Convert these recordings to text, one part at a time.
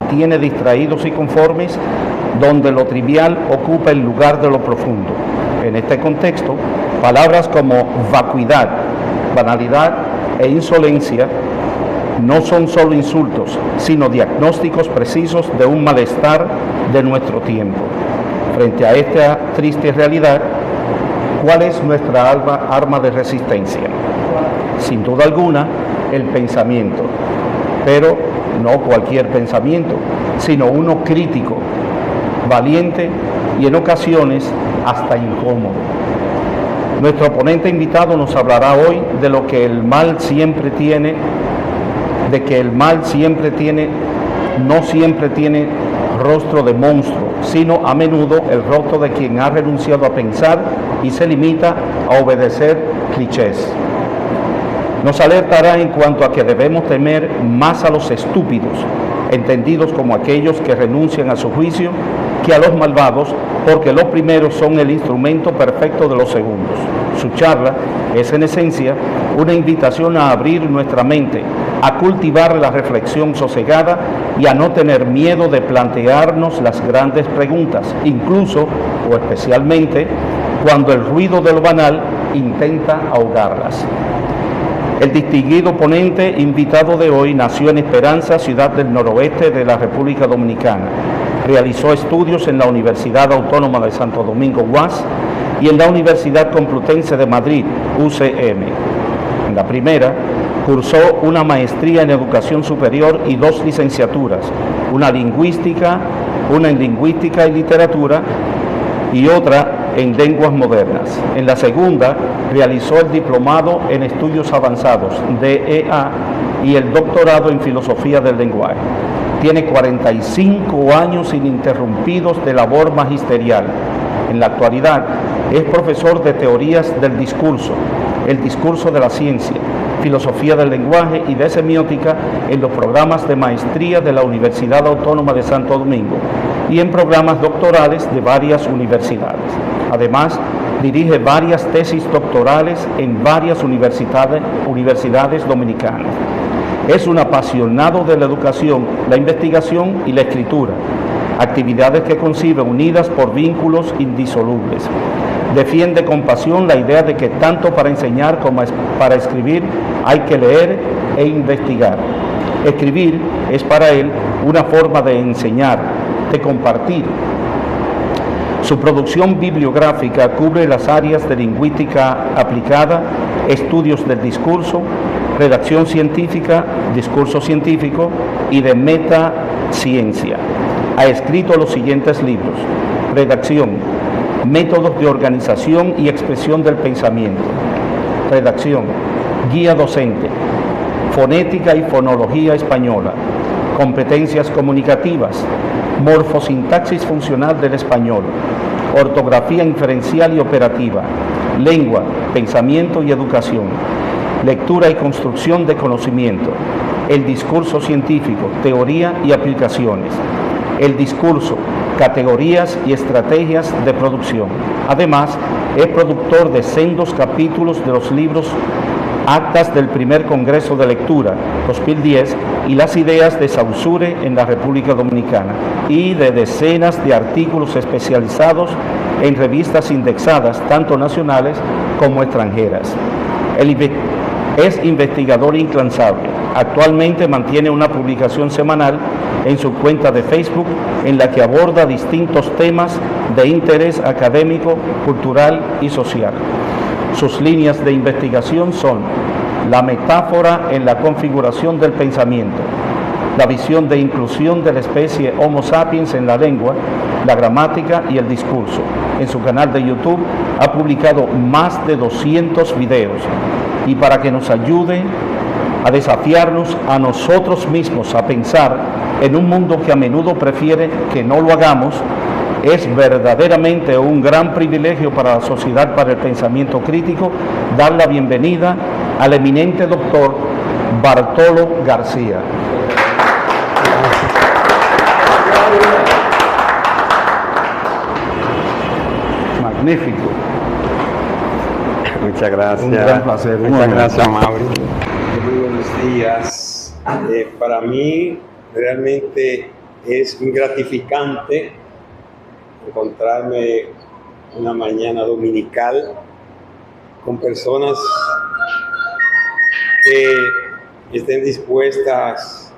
mantiene distraídos y conformes, donde lo trivial ocupa el lugar de lo profundo. En este contexto, palabras como vacuidad, banalidad e insolencia no son solo insultos, sino diagnósticos precisos de un malestar de nuestro tiempo. Frente a esta triste realidad, ¿cuál es nuestra arma de resistencia? Sin duda alguna, el pensamiento, pero no cualquier pensamiento, sino uno crítico, valiente y en ocasiones hasta incómodo. Nuestro ponente invitado nos hablará hoy de lo que el mal siempre tiene, de que el mal no siempre tiene rostro de monstruo, sino a menudo el rostro de quien ha renunciado a pensar y se limita a obedecer clichés. Nos alertará en cuanto a que debemos temer más a los estúpidos, entendidos como aquellos que renuncian a su juicio, que a los malvados, porque los primeros son el instrumento perfecto de los segundos. Su charla es en esencia una invitación a abrir nuestra mente, a cultivar la reflexión sosegada y a no tener miedo de plantearnos las grandes preguntas, incluso o especialmente cuando el ruido de lo banal intenta ahogarlas. El distinguido ponente invitado de hoy nació en Esperanza, ciudad del noroeste de la República Dominicana. Realizó estudios en la Universidad Autónoma de Santo Domingo, UAS, y en la Universidad Complutense de Madrid, UCM. En la primera, cursó una maestría en Educación Superior y 2 licenciaturas, una en Lingüística y Literatura y otra en Lenguas Modernas. En la segunda, realizó el Diplomado en Estudios Avanzados, DEA, y el Doctorado en Filosofía del Lenguaje. Tiene 45 años ininterrumpidos de labor magisterial. En la actualidad, es profesor de Teorías del Discurso, el discurso de la ciencia, Filosofía del Lenguaje y de Semiótica en los programas de maestría de la Universidad Autónoma de Santo Domingo y en programas doctorales de varias universidades. Además, dirige varias tesis doctorales en varias universidades dominicanas. Es un apasionado de la educación, la investigación y la escritura, actividades que concibe unidas por vínculos indisolubles. Defiende con pasión la idea de que tanto para enseñar como para escribir hay que leer e investigar. Escribir es para él una forma de enseñar, de compartir. Su producción bibliográfica cubre las áreas de lingüística aplicada, estudios del discurso, redacción científica, discurso científico y de metaciencia. Ha escrito los siguientes libros: Redacción, Métodos de organización y expresión del pensamiento. Redacción, Guía docente, Fonética y fonología española, Competencias comunicativas, Morfosintaxis funcional del español, Ortografía inferencial y operativa, Lengua, pensamiento y educación, Lectura y construcción de conocimiento, El discurso científico, teoría y aplicaciones, El discurso, categorías y estrategias de producción. Además, es productor de sendos capítulos de los libros Actas del Primer Congreso de Lectura, 2010, y Las Ideas de Saussure en la República Dominicana, y de decenas de artículos especializados en revistas indexadas, tanto nacionales como extranjeras. Es investigador incansable. Actualmente mantiene una publicación semanal en su cuenta de Facebook en la que aborda distintos temas de interés académico, cultural y social. Sus líneas de investigación son la metáfora en la configuración del pensamiento, la visión de inclusión de la especie Homo sapiens en la lengua, la gramática y el discurso. En su canal de YouTube ha publicado más de 200 videos, y para que nos ayude a desafiarnos a nosotros mismos a pensar en un mundo que a menudo prefiere que no lo hagamos, es verdaderamente un gran privilegio para la Sociedad para el Pensamiento Crítico dar la bienvenida al eminente doctor Bartolo García. Magnífico. Muchas gracias. Un gran placer. Muchas gracias, Mauri. Muy buenos días. Para mí, realmente Es gratificante encontrarme una mañana dominical con personas que estén dispuestas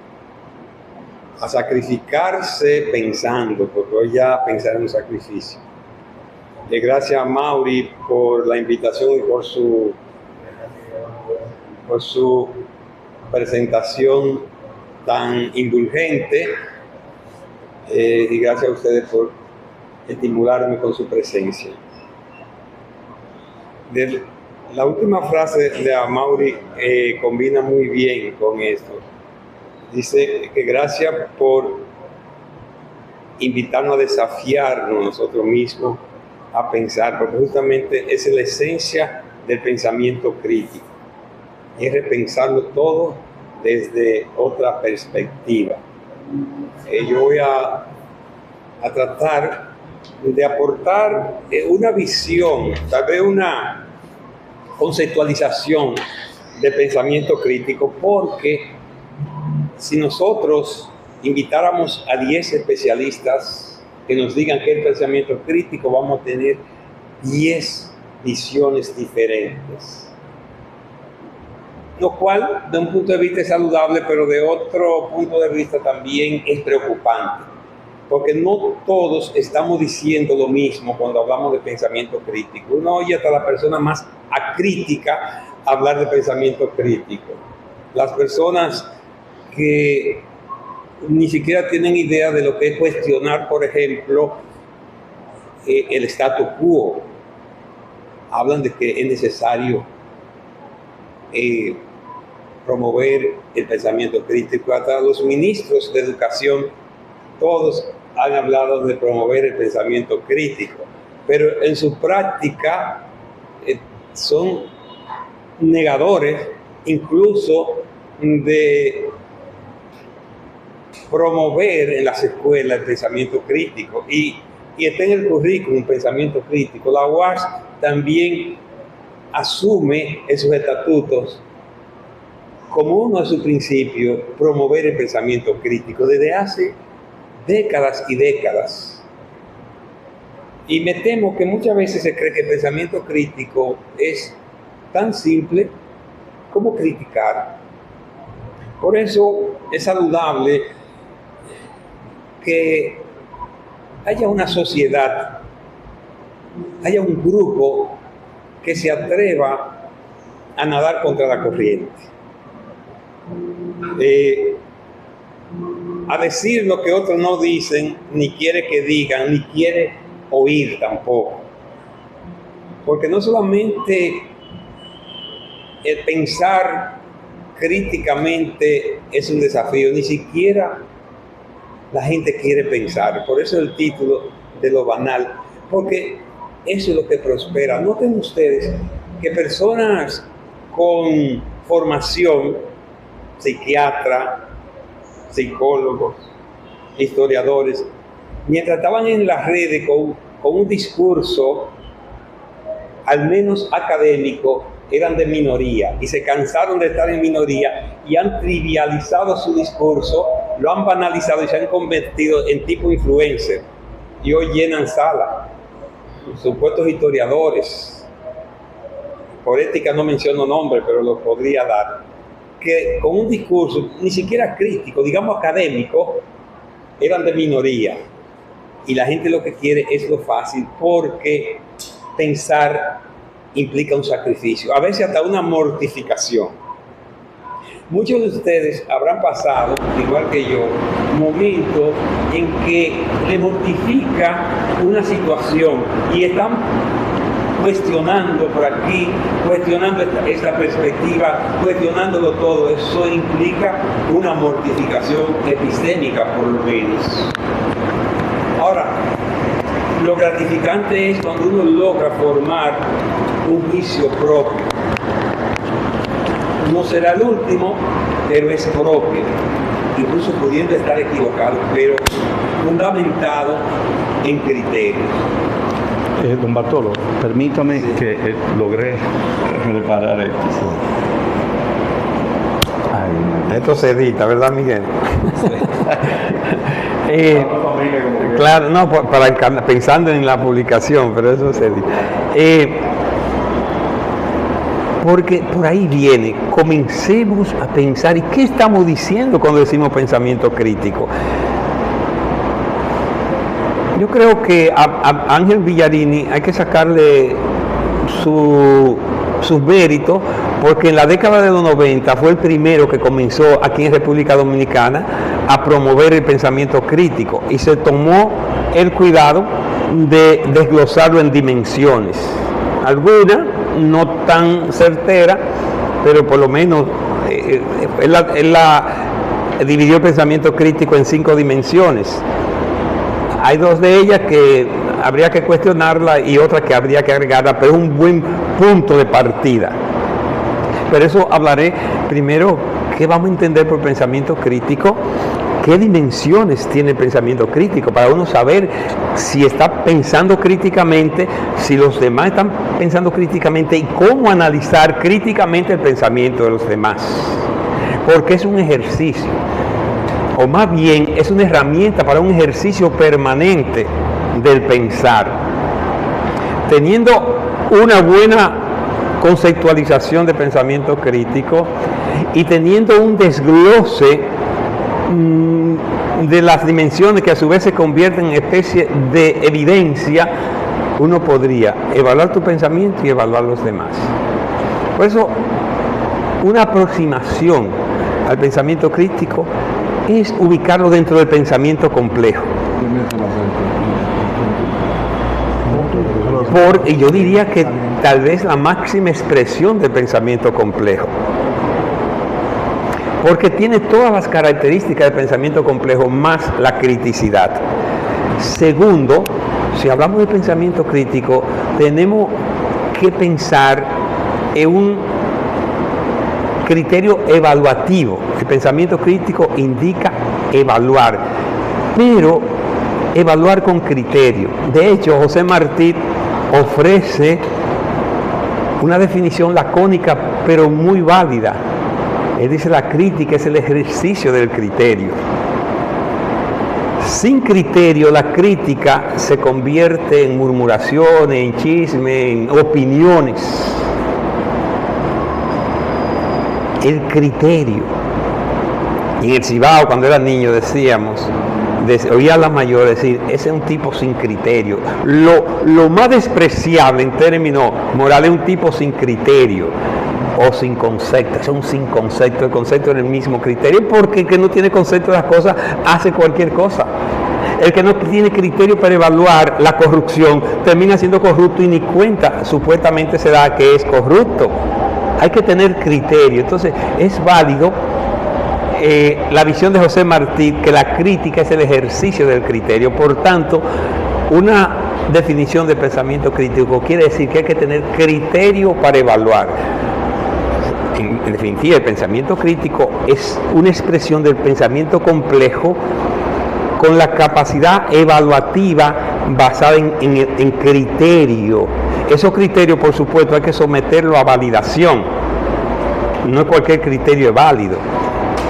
a sacrificarse pensando, porque hoy ya pensar en un sacrificio. Gracias a Mauri por la invitación y por su presentación tan indulgente, y gracias a ustedes por estimularme con su presencia. La última frase de Mauri combina muy bien con esto. Dice que gracias por invitarnos a desafiarnos nosotros mismos a pensar, porque justamente esa es la esencia del pensamiento crítico. Es repensarlo todo desde otra perspectiva. Yo voy a tratar de aportar una visión, tal vez una conceptualización del pensamiento crítico, porque si nosotros invitáramos a 10 especialistas que nos digan qué es el pensamiento crítico, vamos a tener 10 visiones diferentes. Lo cual, de un punto de vista es saludable, pero de otro punto de vista también es preocupante. Porque no todos estamos diciendo lo mismo cuando hablamos de pensamiento crítico. Uno oye hasta la persona más acrítica hablar de pensamiento crítico. Las personas que ni siquiera tienen idea de lo que es cuestionar, por ejemplo, el status quo, hablan de que es necesario promover el pensamiento crítico. Hasta los ministros de educación, todos han hablado de promover el pensamiento crítico, pero en su práctica son negadores incluso de promover en las escuelas el pensamiento crítico, y está en el currículum pensamiento crítico. La UAS también asume en sus estatutos como uno de sus principios promover el pensamiento crítico desde hace décadas y décadas. Y me temo que muchas veces se cree que el pensamiento crítico es tan simple como criticar. Por eso es saludable que haya una sociedad, haya un grupo que se atreva a nadar contra la corriente, a decir lo que otros no dicen, ni quiere que digan, ni quiere oír tampoco. Porque no solamente el pensar críticamente es un desafío, ni siquiera la gente quiere pensar. Por eso el título de lo banal, porque eso es lo que prospera. Noten ustedes que personas con formación, psiquiatra, psicólogos, historiadores, mientras estaban en las redes con un discurso al menos académico, eran de minoría y se cansaron de estar en minoría y han trivializado su discurso, lo han banalizado y se han convertido en tipo influencer, y hoy llenan salas, supuestos historiadores. Por ética no menciono nombres, pero lo podría dar, que con un discurso ni siquiera crítico, digamos académico, eran de minoría, y la gente lo que quiere es lo fácil, porque pensar implica un sacrificio, a veces hasta una mortificación. Muchos de ustedes habrán pasado, igual que yo, momentos en que les mortifica una situación y están cuestionando por aquí, cuestionando esta perspectiva, cuestionándolo todo. Eso implica una mortificación epistémica, por lo menos. Ahora, lo gratificante es cuando uno logra formar un juicio propio. No será el último, pero es propio, incluso pudiendo estar equivocado, pero fundamentado en criterios. Don Bartolo, permítame que logré reparar esto. Esto se edita, ¿verdad, Miguel? Claro, no, pensando en la publicación, pero eso se dice. Porque por ahí viene, comencemos a pensar, ¿y qué estamos diciendo cuando decimos pensamiento crítico? Yo creo que a Ángel Villarini hay que sacarle sus méritos, porque en la década de los 90 fue el primero que comenzó aquí en República Dominicana a promover el pensamiento crítico y se tomó el cuidado de desglosarlo en dimensiones. Algunas no tan certera, pero por lo menos él dividió el pensamiento crítico en 5 dimensiones. Hay 2 de ellas que habría que cuestionarla y otra que habría que agregarla, pero es un buen punto de partida. Pero eso hablaré primero, ¿qué vamos a entender por pensamiento crítico? ¿Qué dimensiones tiene el pensamiento crítico? Para uno saber si está pensando críticamente, si los demás están pensando críticamente y cómo analizar críticamente el pensamiento de los demás. Porque es un ejercicio, o más bien es una herramienta para un ejercicio permanente del pensar. Teniendo una buena conceptualización de pensamiento crítico y teniendo un desglose de las dimensiones que a su vez se convierten en especie de evidencia, uno podría evaluar tu pensamiento y evaluar los demás. Por eso, una aproximación al pensamiento crítico es ubicarlo dentro del pensamiento complejo. Y yo diría que tal vez la máxima expresión del pensamiento complejo, porque tiene todas las características del pensamiento complejo más la criticidad. Segundo, si hablamos de pensamiento crítico, tenemos que pensar en un criterio evaluativo. El pensamiento crítico indica evaluar, pero evaluar con criterio. De hecho, José Martí ofrece una definición lacónica, pero muy válida. Él dice: la crítica es el ejercicio del criterio. Sin criterio, la crítica se convierte en murmuraciones, en chisme, en opiniones. El criterio. Y en el Cibao, cuando era niño, decíamos, oía a la mayor decir: ese es un tipo sin criterio. Lo más despreciable en términos morales es un tipo sin criterio o sin concepto. Es un sin concepto. El concepto es el mismo criterio, porque el que no tiene concepto de las cosas hace cualquier cosa. El que no tiene criterio para evaluar la corrupción termina siendo corrupto y ni cuenta supuestamente se da que es corrupto. Hay que tener criterio. Entonces es válido la visión de José Martí, que la crítica es el ejercicio del criterio. Por tanto, una definición de pensamiento crítico quiere decir que hay que tener criterio para evaluar. En definitiva, el pensamiento crítico es una expresión del pensamiento complejo con la capacidad evaluativa basada en criterio. Esos criterios, por supuesto, hay que someterlo a validación. No cualquier criterio es válido.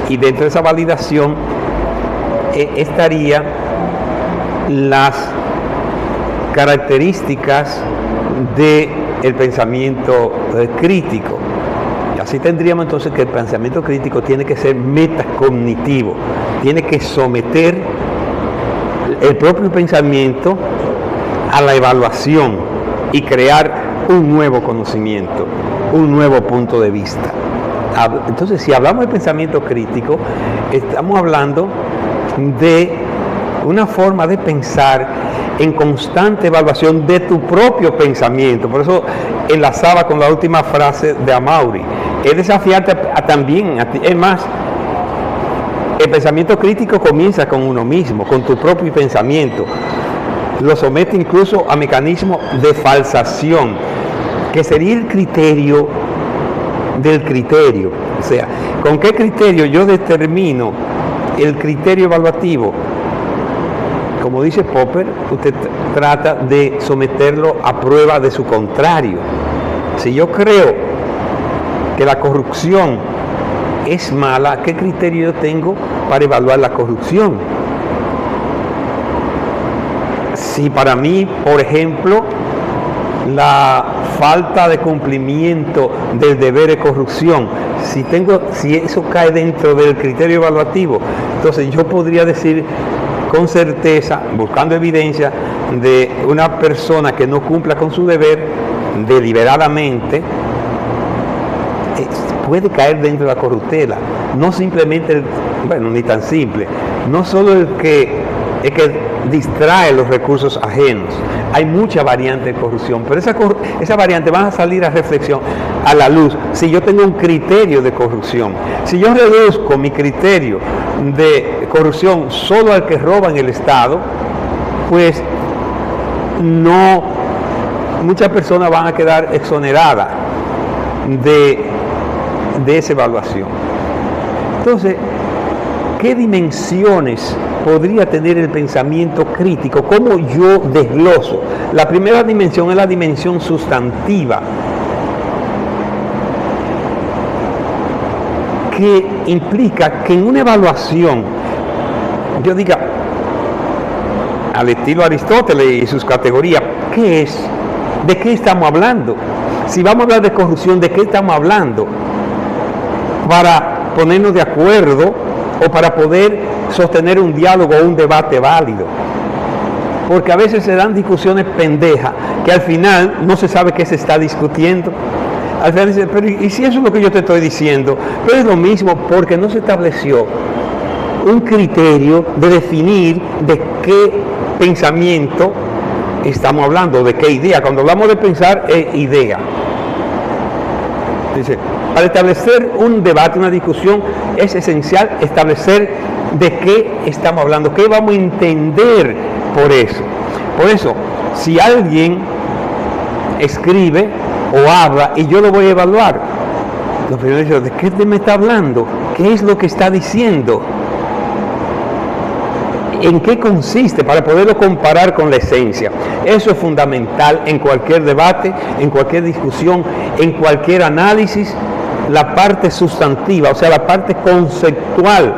Y dentro de esa validación estarían las características del pensamiento crítico. Y así tendríamos entonces que el pensamiento crítico tiene que ser metacognitivo, tiene que someter el propio pensamiento a la evaluación y crear un nuevo conocimiento, un nuevo punto de vista. Entonces, si hablamos de pensamiento crítico, estamos hablando de una forma de pensar en constante evaluación de tu propio pensamiento. Por eso enlazaba con la última frase de Amaury. Es desafiante también a ti. Es más, el pensamiento crítico comienza con uno mismo, con tu propio pensamiento. Lo somete incluso a mecanismos de falsación, que sería el criterio del criterio. O sea, ¿con qué criterio yo determino el criterio evaluativo? Como dice Popper, usted trata de someterlo a prueba de su contrario. Si yo creo que la corrupción es mala, ¿qué criterio yo tengo para evaluar la corrupción? Si para mí, por ejemplo, la falta de cumplimiento del deber es corrupción, si eso cae dentro del criterio evaluativo, entonces yo podría decir con certeza, buscando evidencia, de una persona que no cumpla con su deber deliberadamente, puede caer dentro de la corruptela. No simplemente, ni tan simple, no solo el que distrae los recursos ajenos. Hay muchas variantes de corrupción, pero esa variante van a salir a reflexión, a la luz, si yo tengo un criterio de corrupción. Si yo reduzco mi criterio de corrupción solo al que roba en el Estado, pues muchas personas van a quedar exoneradas de esa evaluación. Entonces, ¿qué dimensiones podría tener el pensamiento crítico? ¿Cómo yo desgloso? La primera dimensión es la dimensión sustantiva, que implica que en una evaluación yo diga, al estilo Aristóteles y sus categorías, ¿qué es? ¿De qué estamos hablando? Si vamos a hablar de corrupción, ¿de qué estamos hablando? Para ponernos de acuerdo o para poder sostener un diálogo o un debate válido. Porque a veces se dan discusiones pendejas que al final no se sabe qué se está discutiendo. Al final dice, pero ¿y si eso es lo que yo te estoy diciendo? Pero es lo mismo, porque no se estableció un criterio de definir de qué pensamiento estamos hablando, de qué idea. Cuando hablamos de pensar, es idea. Dice, para establecer un debate, una discusión, es esencial establecer de qué estamos hablando, qué vamos a entender por eso. Por eso, si alguien escribe o habla y yo lo voy a evaluar, lo primero es, ¿de qué me está hablando? ¿Qué es lo que está diciendo? ¿En qué consiste? Para poderlo comparar con la esencia. Eso es fundamental en cualquier debate, en cualquier discusión, en cualquier análisis. La parte sustantiva, o sea, la parte conceptual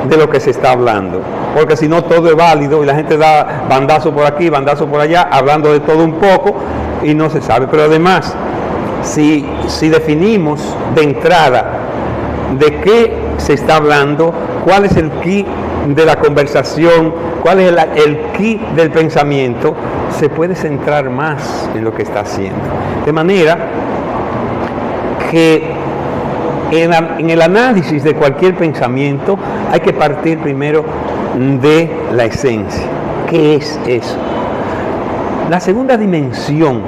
de lo que se está hablando. Porque si no, todo es válido y la gente da bandazo por aquí, bandazo por allá, hablando de todo un poco y no se sabe. Pero además, si definimos de entrada de qué se está hablando, cuál es el key de la conversación, cuál es el key del pensamiento, se puede centrar más en lo que está haciendo. De manera que en el análisis de cualquier pensamiento hay que partir primero de la esencia. ¿Qué es eso? La segunda dimensión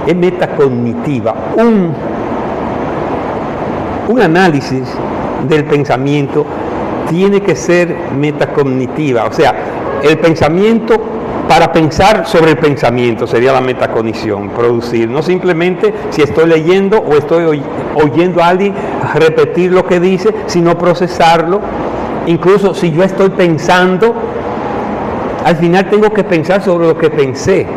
es metacognitiva. Un análisis del pensamiento tiene que ser metacognitiva, o sea, el pensamiento, para pensar sobre el pensamiento sería la metacognición, producir, no simplemente si estoy leyendo o estoy oyendo a alguien repetir lo que dice, sino procesarlo. Incluso si yo estoy pensando, al final tengo que pensar sobre lo que pensé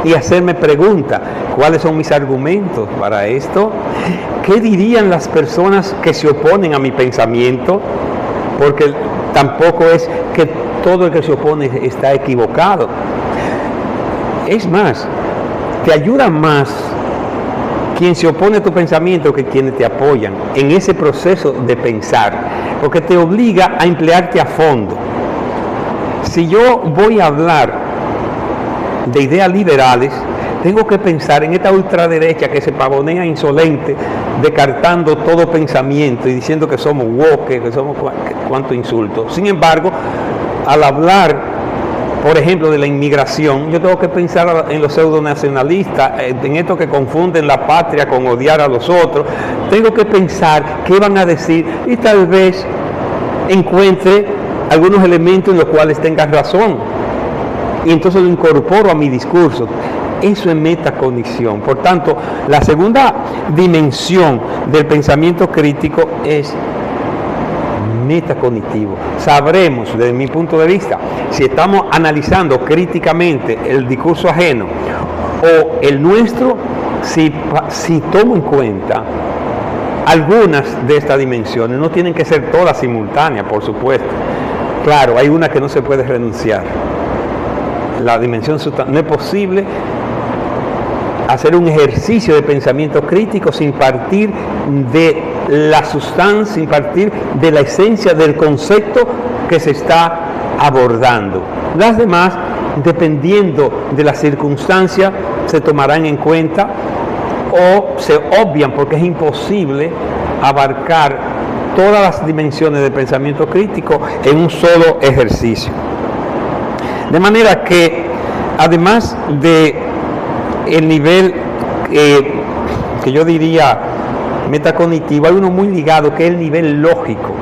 y hacerme preguntas. ¿Cuáles son mis argumentos para esto? ¿Qué dirían las personas que se oponen a mi pensamiento? Porque tampoco es que todo el que se opone está equivocado. Es más, te ayuda más quien se opone a tu pensamiento que quienes te apoyan en ese proceso de pensar, porque te obliga a emplearte a fondo. Si yo voy a hablar de ideas liberales, tengo que pensar en esta ultraderecha que se pavonea insolente, descartando todo pensamiento y diciendo que somos woke, que somos cuánto insulto. Sin embargo, al hablar, por ejemplo, de la inmigración, yo tengo que pensar en los pseudonacionalistas, en esto que confunden la patria con odiar a los otros. Tengo que pensar qué van a decir y tal vez encuentre algunos elementos en los cuales tengan razón. Y entonces lo incorporo a mi discurso. Eso es metacognición. Por tanto, la segunda dimensión del pensamiento crítico es metacognitivo. Sabremos, desde mi punto de vista, si estamos analizando críticamente el discurso ajeno o el nuestro, si tomo en cuenta algunas de estas dimensiones. No tienen que ser todas simultáneas, por supuesto. Claro, hay una que no se puede renunciar. la dimensión sustancial. No es posible hacer un ejercicio de pensamiento crítico sin partir de la sustancia, sin partir de la esencia del concepto que se está abordando. Las demás, dependiendo de la circunstancia, se tomarán en cuenta o se obvian, porque es imposible abarcar todas las dimensiones del pensamiento crítico en un solo ejercicio. De manera que, además de el nivel que yo diría metacognitivo, hay uno muy ligado, que es el nivel lógico.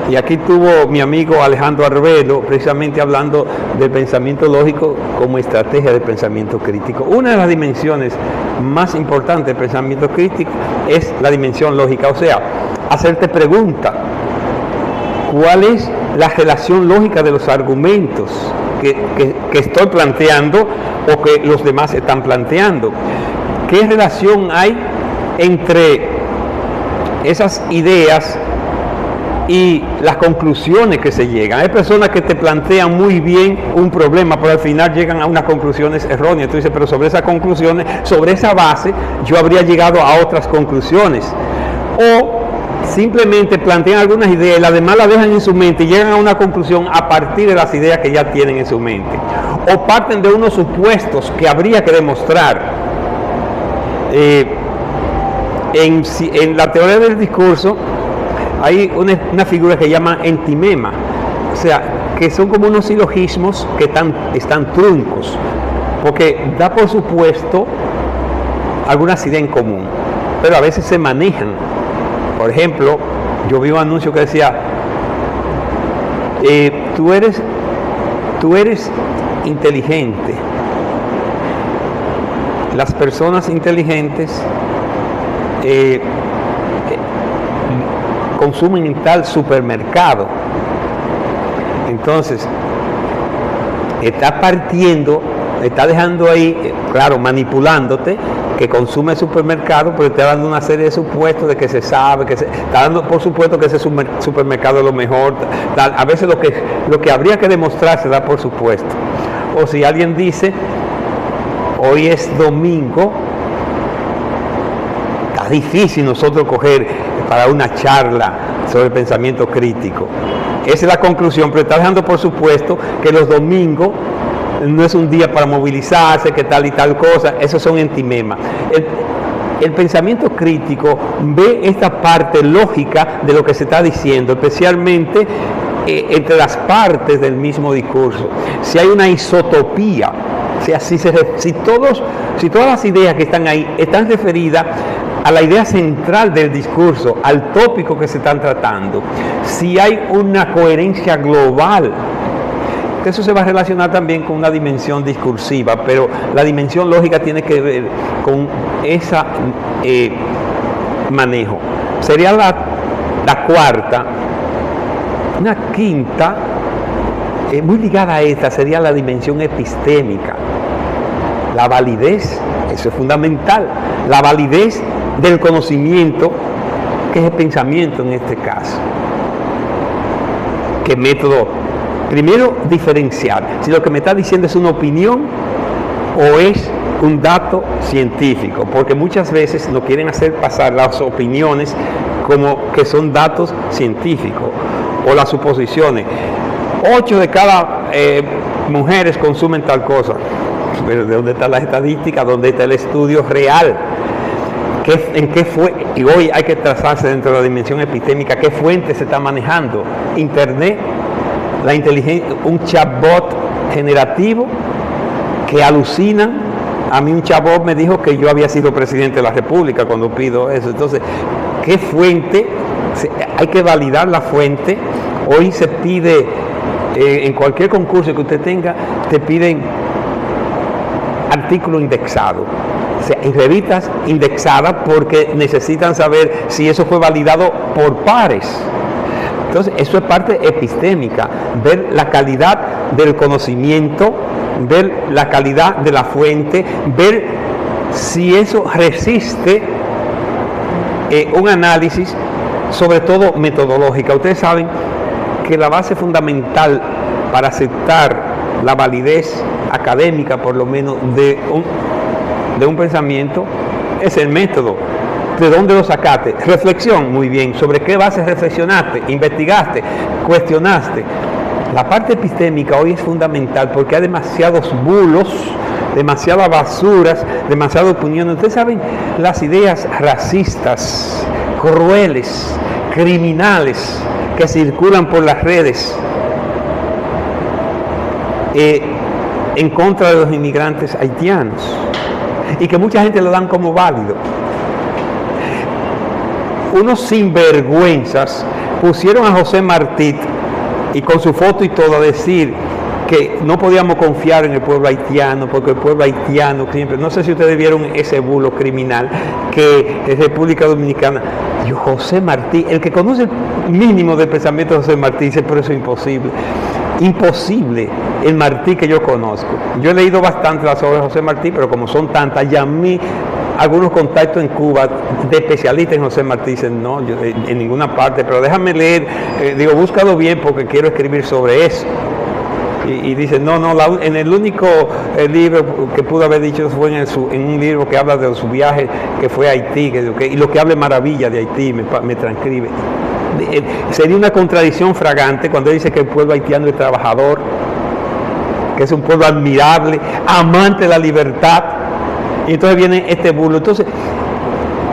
Y aquí tuvo mi amigo Alejandro Arbelo precisamente hablando del pensamiento lógico como estrategia de pensamiento crítico. Una de las dimensiones más importantes del pensamiento crítico es la dimensión lógica, o sea, hacerte pregunta, ¿cuál es la relación lógica de los argumentos que estoy planteando o que los demás están planteando? ¿Qué relación hay entre esas ideas y las conclusiones que se llegan? Hay personas que te plantean muy bien un problema, pero al final llegan a unas conclusiones erróneas. Tú dices, pero sobre esas conclusiones, sobre esa base, yo habría llegado a otras conclusiones. O simplemente plantean algunas ideas y las demás las dejan en su mente y llegan a una conclusión a partir de las ideas que ya tienen en su mente. O parten de unos supuestos que habría que demostrar. En la teoría del discurso hay una figura que llama entimema, o sea, que son como unos silogismos que están truncos, porque da por supuesto algunas ideas en común, pero a veces se manejan. Por ejemplo, yo vi un anuncio que decía, tú eres inteligente. Las personas inteligentes consumen en tal supermercado. Entonces, está partiendo, está dejando ahí, claro, manipulándote, que consume el supermercado, pero está dando una serie de supuestos de que se sabe, está dando por supuesto que ese supermercado es lo mejor. A veces lo que habría que demostrar se da por supuesto. O si alguien dice, hoy es domingo, está difícil nosotros coger para una charla sobre pensamiento crítico. Esa es la conclusión, pero está dejando por supuesto que los domingos no es un día para movilizarse, que tal y tal cosa. Esos son entimemas. El pensamiento crítico ve esta parte lógica de lo que se está diciendo, especialmente entre las partes del mismo discurso. Si hay una isotopía, o sea, si todas las ideas que están ahí están referidas a la idea central del discurso, al tópico que se están tratando, si hay una coherencia global, eso se va a relacionar también con una dimensión discursiva, pero la dimensión lógica tiene que ver con ese manejo. Sería la cuarta. Una quinta, muy ligada a esta, sería la dimensión epistémica. La validez, eso es fundamental, la validez del conocimiento, que es el pensamiento en este caso. ¿Qué método? Primero, diferenciar si lo que me está diciendo es una opinión o es un dato científico, porque muchas veces no quieren hacer pasar las opiniones como que son datos científicos, o las suposiciones. 8 de cada mujeres consumen tal cosa. Pero ¿de dónde está la estadística? ¿Dónde está el estudio real? ¿En qué fue? Y hoy hay que trazarse dentro de la dimensión epistémica qué fuente se está manejando. Internet, la inteligencia, un chatbot generativo que alucinan. A mí un chatbot me dijo que yo había sido presidente de la República cuando pido eso. Entonces, ¿qué fuente? Hay que validar la fuente. Hoy se pide, en cualquier concurso que usted tenga, te piden artículo indexado. O sea, en revistas indexadas, porque necesitan saber si eso fue validado por pares. Entonces, eso es parte epistémica, ver la calidad del conocimiento, ver la calidad de la fuente, ver si eso resiste un análisis, sobre todo metodológica. Ustedes saben que la base fundamental para aceptar la validez académica, por lo menos, de un pensamiento, es el método. ¿De dónde lo sacaste? Reflexión, muy bien. ¿Sobre qué base reflexionaste? ¿Investigaste? ¿Cuestionaste? La parte epistémica hoy es fundamental porque hay demasiados bulos, demasiadas basuras, demasiadas opiniones. Ustedes saben, las ideas racistas, crueles, criminales que circulan por las redes en contra de los inmigrantes haitianos y que mucha gente lo dan como válido. Unos sinvergüenzas pusieron a José Martí y con su foto y todo a decir que no podíamos confiar en el pueblo haitiano porque el pueblo haitiano siempre, no sé si ustedes vieron ese bulo criminal que es República Dominicana. Yo, José Martí, el que conoce el mínimo del pensamiento de José Martí dice, pero eso es imposible. Imposible el Martí que yo conozco. Yo he leído bastante las obras de José Martí, pero como son tantas, ya a mí algunos contactos en Cuba de especialistas en José Martí dicen, no, yo en ninguna parte, pero déjame leer, búscalo bien porque quiero escribir sobre eso. Y dicen, no, en el único libro que pudo haber dicho fue en un libro que habla de su viaje que fue a Haití, y lo que hable maravilla de Haití me transcribe. Sería una contradicción fragante cuando dice que el pueblo haitiano es trabajador, que es un pueblo admirable, amante de la libertad, y entonces viene este bulo. Entonces,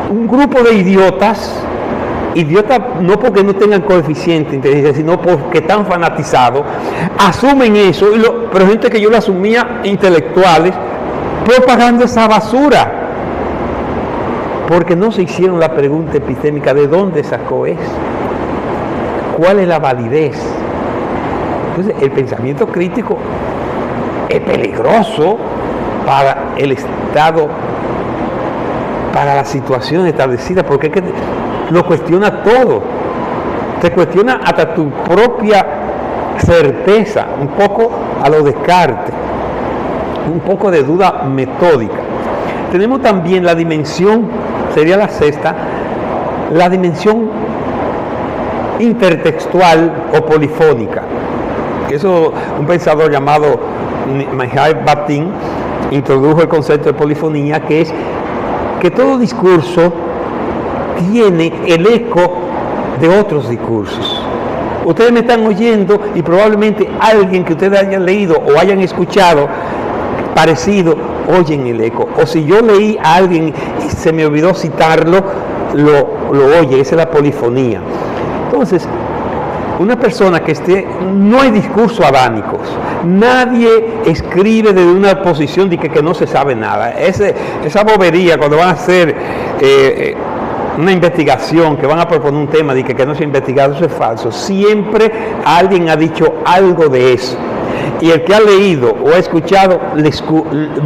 un grupo de idiotas no porque no tengan coeficiente de inteligencia, sino porque están fanatizados, asumen eso, pero gente que yo lo asumía intelectuales, propagando esa basura, porque no se hicieron la pregunta epistémica de dónde sacó eso, cuál es la validez. Entonces, el pensamiento crítico es peligroso para el Estado, para la situación establecida, porque es que lo cuestiona todo, te cuestiona hasta tu propia certeza, un poco a lo Descartes, un poco de duda metódica. Tenemos también la dimensión, sería la sexta, la dimensión intertextual o polifónica. Eso, un pensador llamado Mikhail Bakhtin introdujo el concepto de polifonía, que es que todo discurso tiene el eco de otros discursos. Ustedes me están oyendo y probablemente alguien que ustedes hayan leído o hayan escuchado parecido oyen el eco. O si yo leí a alguien y se me olvidó citarlo, lo oye. Esa es la polifonía. Entonces, una persona que no hay discursos adánicos, nadie escribe desde una posición de que no se sabe nada. Esa bobería cuando van a hacer una investigación, que van a proponer un tema de que no se ha investigado, eso es falso. Siempre alguien ha dicho algo de eso. Y el que ha leído o ha escuchado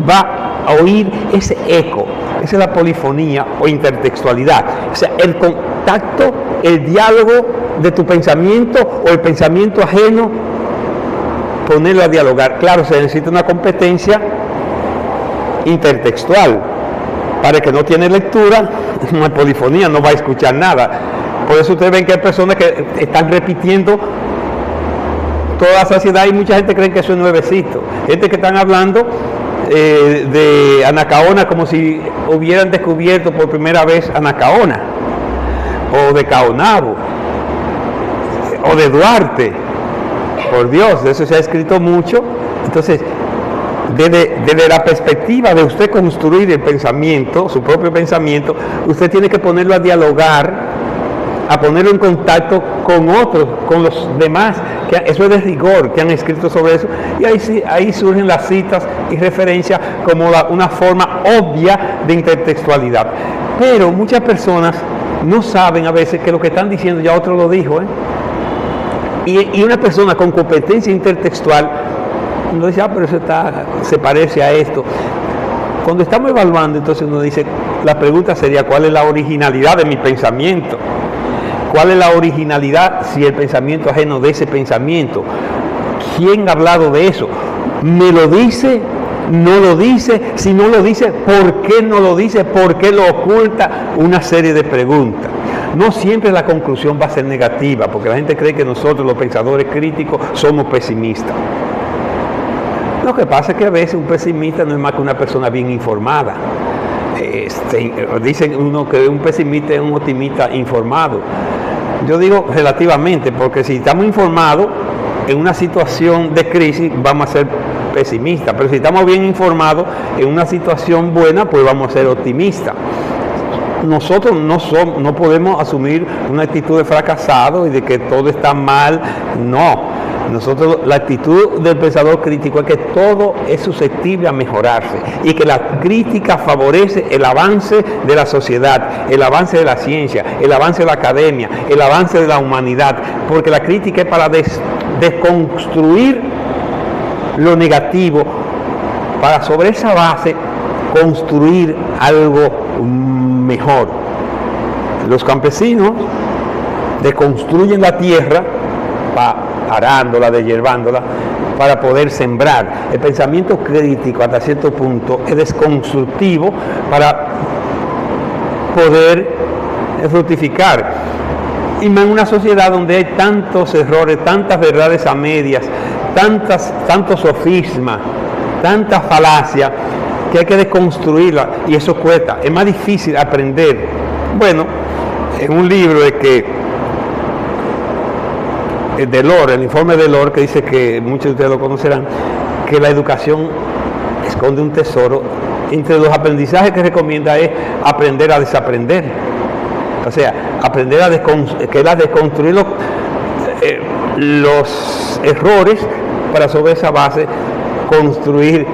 va a oír ese eco. Esa es la polifonía o intertextualidad. O sea, el contacto, el diálogo de tu pensamiento o el pensamiento ajeno, ponerlo a dialogar. Claro, se necesita una competencia intertextual. Para el que no tiene lectura, no hay polifonía, no va a escuchar nada. Por eso ustedes ven que hay personas que están repitiendo toda la saciedad y mucha gente cree que eso es nuevecito. Gente que están hablando de Anacaona como si hubieran descubierto por primera vez Anacaona, o de Caonabo, o de Duarte. Por Dios, de eso se ha escrito mucho. Entonces, desde la perspectiva de usted construir el pensamiento, su propio pensamiento, usted tiene que ponerlo a dialogar, a ponerlo en contacto con otros, con los demás, eso es de rigor, que han escrito sobre eso, y ahí surgen las citas y referencias como una forma obvia de intertextualidad. Pero muchas personas no saben a veces que lo que están diciendo ya otro lo dijo, y una persona con competencia intertextual uno dice, pero eso se parece a esto. Cuando estamos evaluando, entonces uno dice, la pregunta sería, ¿cuál es la originalidad de mi pensamiento? ¿Cuál es la originalidad si el pensamiento ajeno de ese pensamiento? ¿Quién ha hablado de eso? ¿Me lo dice? ¿No lo dice? Si no lo dice, ¿por qué no lo dice? ¿Por qué lo oculta? Una serie de preguntas. No siempre la conclusión va a ser negativa, porque la gente cree que nosotros, los pensadores críticos, somos pesimistas. Lo que pasa es que a veces un pesimista no es más que una persona bien informada. Dicen uno que un pesimista es un optimista informado. Yo digo relativamente, porque si estamos informados en una situación de crisis vamos a ser pesimistas, pero si estamos bien informados en una situación buena, pues vamos a ser optimistas. Nosotros no podemos asumir una actitud de fracasado y de que todo está mal, no. Nosotros, la actitud del pensador crítico es que todo es susceptible a mejorarse y que la crítica favorece el avance de la sociedad, el avance de la ciencia, el avance de la academia, el avance de la humanidad, porque la crítica es para desconstruir lo negativo, para sobre esa base construir algo mejor. Los campesinos deconstruyen la tierra arándola, deshiervándola, para poder sembrar. El pensamiento crítico hasta cierto punto es desconstructivo para poder fructificar. Y en una sociedad donde hay tantos errores, tantas verdades a medias, tantos sofismas, tantas falacias, que hay que desconstruirla, y eso cuesta. Es más difícil aprender. Bueno, en un libro de que Delors, el informe de Delors, que dice que muchos de ustedes lo conocerán, que la educación esconde un tesoro. Entre los aprendizajes que recomienda es aprender a desaprender. O sea, aprender a desconstruir los errores para sobre esa base construir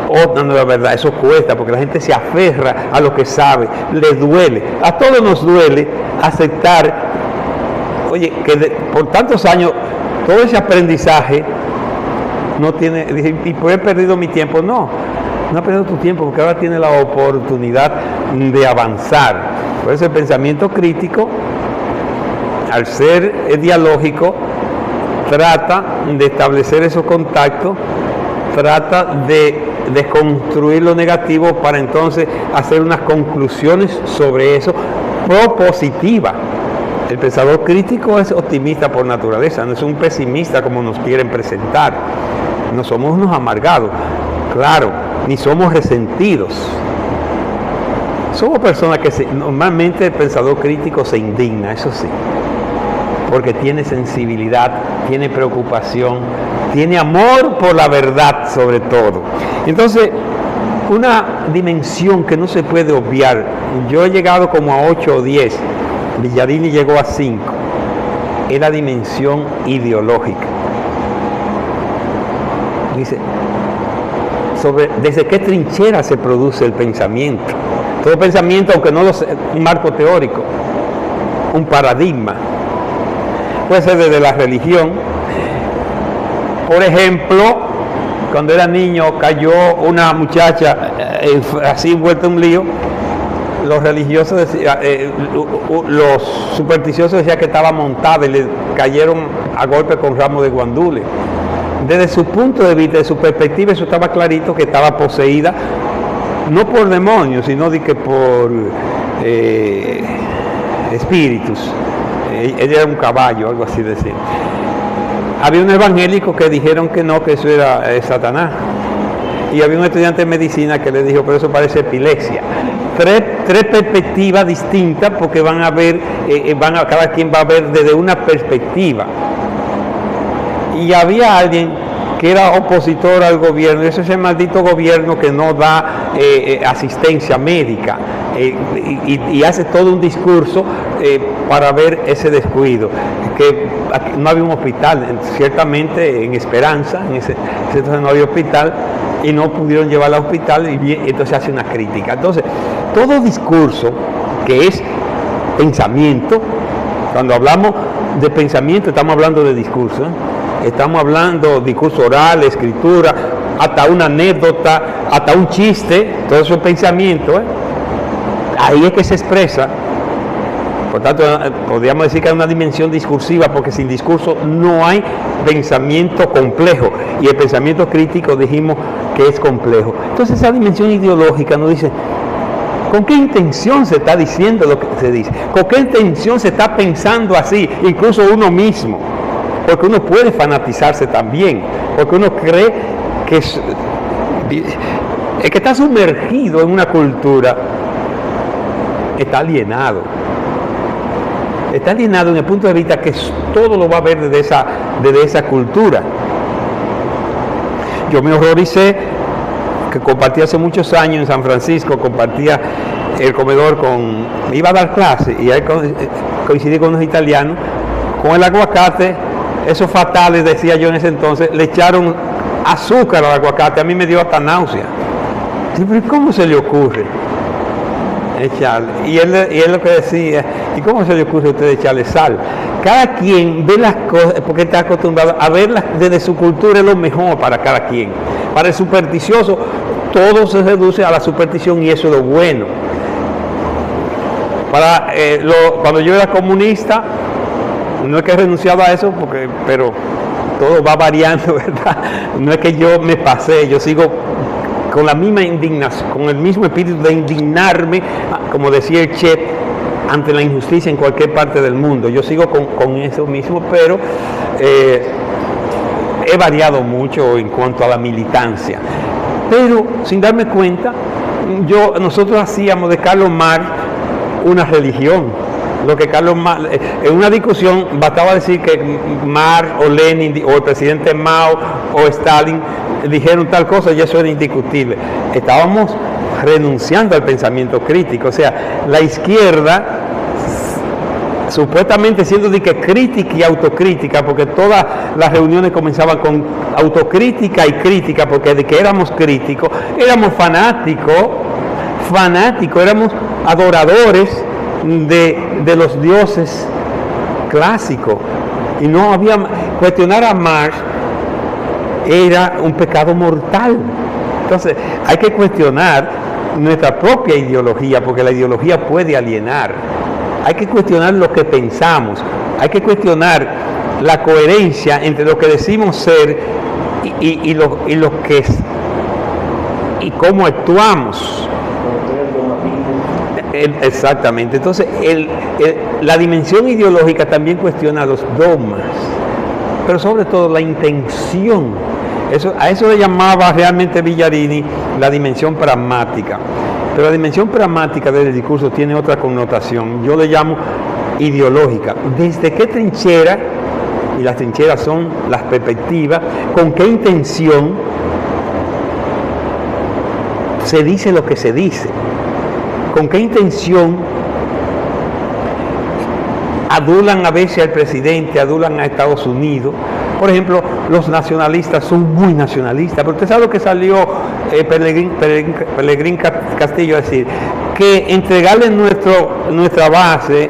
otra nueva verdad. Eso cuesta porque la gente se aferra a lo que sabe, le duele. A todos nos duele aceptar, oye, que por tantos años todo ese aprendizaje no tiene, y pues he perdido mi tiempo. No has perdido tu tiempo, porque ahora tienes la oportunidad de avanzar. Por eso el pensamiento crítico, al ser dialógico, trata de establecer esos contactos, trata de desconstruir lo negativo para entonces hacer unas conclusiones sobre eso propositivas. El pensador crítico es optimista por naturaleza, no es un pesimista como nos quieren presentar. No somos unos amargados, claro, ni somos resentidos. Somos personas que normalmente el pensador crítico se indigna, eso sí, porque tiene sensibilidad, tiene preocupación, tiene amor por la verdad sobre todo. Entonces, una dimensión que no se puede obviar, yo he llegado como a 8 o 10, Villarini llegó a 5, es la dimensión ideológica. Dice, desde qué trinchera se produce el pensamiento. Todo pensamiento, aunque no lo sea un marco teórico, un paradigma, puede ser desde la religión. Por ejemplo, cuando era niño cayó una muchacha así envuelta en un lío. Los religiosos decían, los supersticiosos decían que estaba montada y le cayeron a golpe con ramos de guandule. Desde su punto de vista, de su perspectiva, eso estaba clarito, que estaba poseída no por demonios, sino de que por espíritus. Ella era un caballo, algo así decir. Había un evangélico que dijeron que no, que eso era Satanás. Y había un estudiante de medicina que le dijo, pero eso parece epilepsia. Tres perspectivas distintas, porque van a ver, cada quien va a ver desde una perspectiva. Y había alguien que era opositor al gobierno, y ese es el maldito gobierno que no da asistencia médica, y hace todo un discurso para ver ese descuido, que no había un hospital, ciertamente en Esperanza, entonces no había hospital, y no pudieron llevarla al hospital, y entonces hace una crítica. Entonces, todo discurso que es pensamiento, cuando hablamos de pensamiento estamos hablando de discurso, estamos hablando de discurso oral, escritura, hasta una anécdota, hasta un chiste, todo eso es pensamiento, ahí es que se expresa. Por tanto, podríamos decir que hay una dimensión discursiva, porque sin discurso no hay pensamiento complejo, y el pensamiento crítico dijimos que es complejo. Entonces esa dimensión ideológica nos dice, ¿con qué intención se está diciendo lo que se dice? ¿Con qué intención se está pensando así? Incluso uno mismo, porque uno puede fanatizarse también, porque uno cree el que está sumergido en una cultura está alienado. Está alienado en el punto de vista que todo lo va a ver desde esa cultura. Yo me horroricé, que compartí hace muchos años en San Francisco, compartía el comedor iba a dar clase y ahí coincidí con unos italianos, con el aguacate, esos fatales, decía yo en ese entonces, le echaron azúcar al aguacate, a mí me dio hasta náusea. Pero ¿cómo se le ocurre echarle? Y él lo que decía, ¿y cómo se le ocurre a usted echarle sal? Cada quien ve las cosas, porque está acostumbrado a verlas desde su cultura, es lo mejor para cada quien. Para el supersticioso, todo se reduce a la superstición y eso es lo bueno. Cuando yo era comunista, no es que he renunciado a eso, pero todo va variando, ¿verdad? No es que yo me pasé, yo sigo con la misma indignación, con el mismo espíritu de indignarme, como decía el Che, ante la injusticia en cualquier parte del mundo. Yo sigo con eso mismo, pero he variado mucho en cuanto a la militancia. Pero sin darme cuenta, nosotros hacíamos de Carlos Marx una religión. Lo que Carlos Marx, en una discusión bastaba decir que Marx o Lenin o el presidente Mao o Stalin dijeron tal cosa y eso era indiscutible. Estábamos renunciando al pensamiento crítico, o sea, la izquierda supuestamente siendo de que crítica y autocrítica, porque todas las reuniones comenzaban con autocrítica y crítica, porque de que éramos críticos, éramos fanáticos, éramos adoradores de los dioses clásicos, y no había, cuestionar a Marx era un pecado mortal. Entonces hay que cuestionar nuestra propia ideología, porque la ideología puede alienar. Hay que cuestionar lo que pensamos, hay que cuestionar la coherencia entre lo que decimos ser y lo que es y cómo actuamos. Exactamente. Entonces la dimensión ideológica también cuestiona los dogmas, pero sobre todo la intención. A eso le llamaba realmente Villarini la dimensión pragmática. Pero la dimensión pragmática del discurso tiene otra connotación. Yo le llamo ideológica. ¿Desde qué trinchera? Y las trincheras son las perspectivas. ¿Con qué intención se dice lo que se dice? ¿Con qué intención adulan a veces al presidente, adulan a Estados Unidos? Por ejemplo, los nacionalistas son muy nacionalistas, pero usted sabe lo que salió Pelegrín Castillo a decir, que entregarle nuestra base,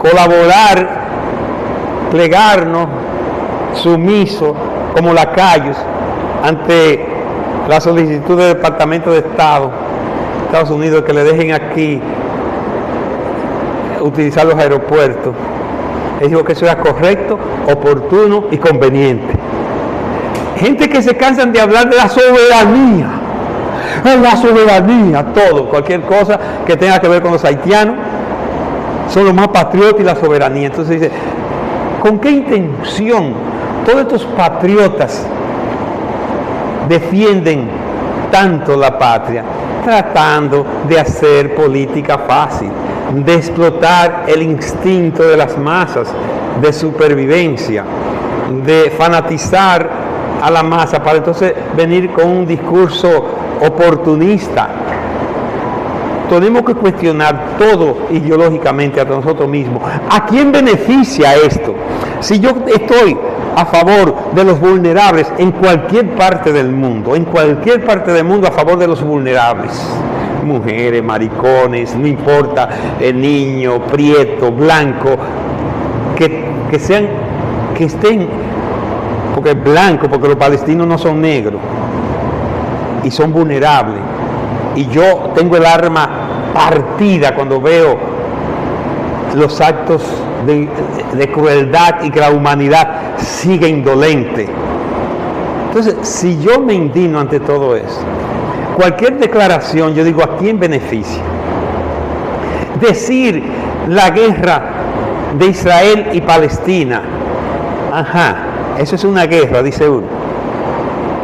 colaborar, plegarnos, sumisos, como lacayos, ante la solicitud del Departamento de Estado, Estados Unidos, que le dejen aquí utilizar los aeropuertos. Él dijo que eso era correcto, oportuno y conveniente. Gente que se cansan de hablar de la soberanía, todo, cualquier cosa que tenga que ver con los haitianos, son los más patriotas y la soberanía. Entonces dice, ¿con qué intención todos estos patriotas defienden tanto la patria? Tratando de hacer política fácil, de explotar el instinto de las masas, de supervivencia, de fanatizar a la masa para entonces venir con un discurso oportunista. Tenemos que cuestionar todo ideológicamente a nosotros mismos. ¿A quién beneficia esto? Si yo estoy a favor de los vulnerables en cualquier parte del mundo, a favor de los vulnerables, mujeres, maricones, no importa, niño, prieto, blanco, que estén, porque blanco, porque los palestinos no son negros y son vulnerables, y yo tengo el arma partida cuando veo los actos de crueldad y que la humanidad sigue indolente. Entonces, si yo me indigno ante todo eso, cualquier declaración, yo digo, ¿a quién beneficia? Decir la guerra de Israel y Palestina, eso es una guerra, dice uno.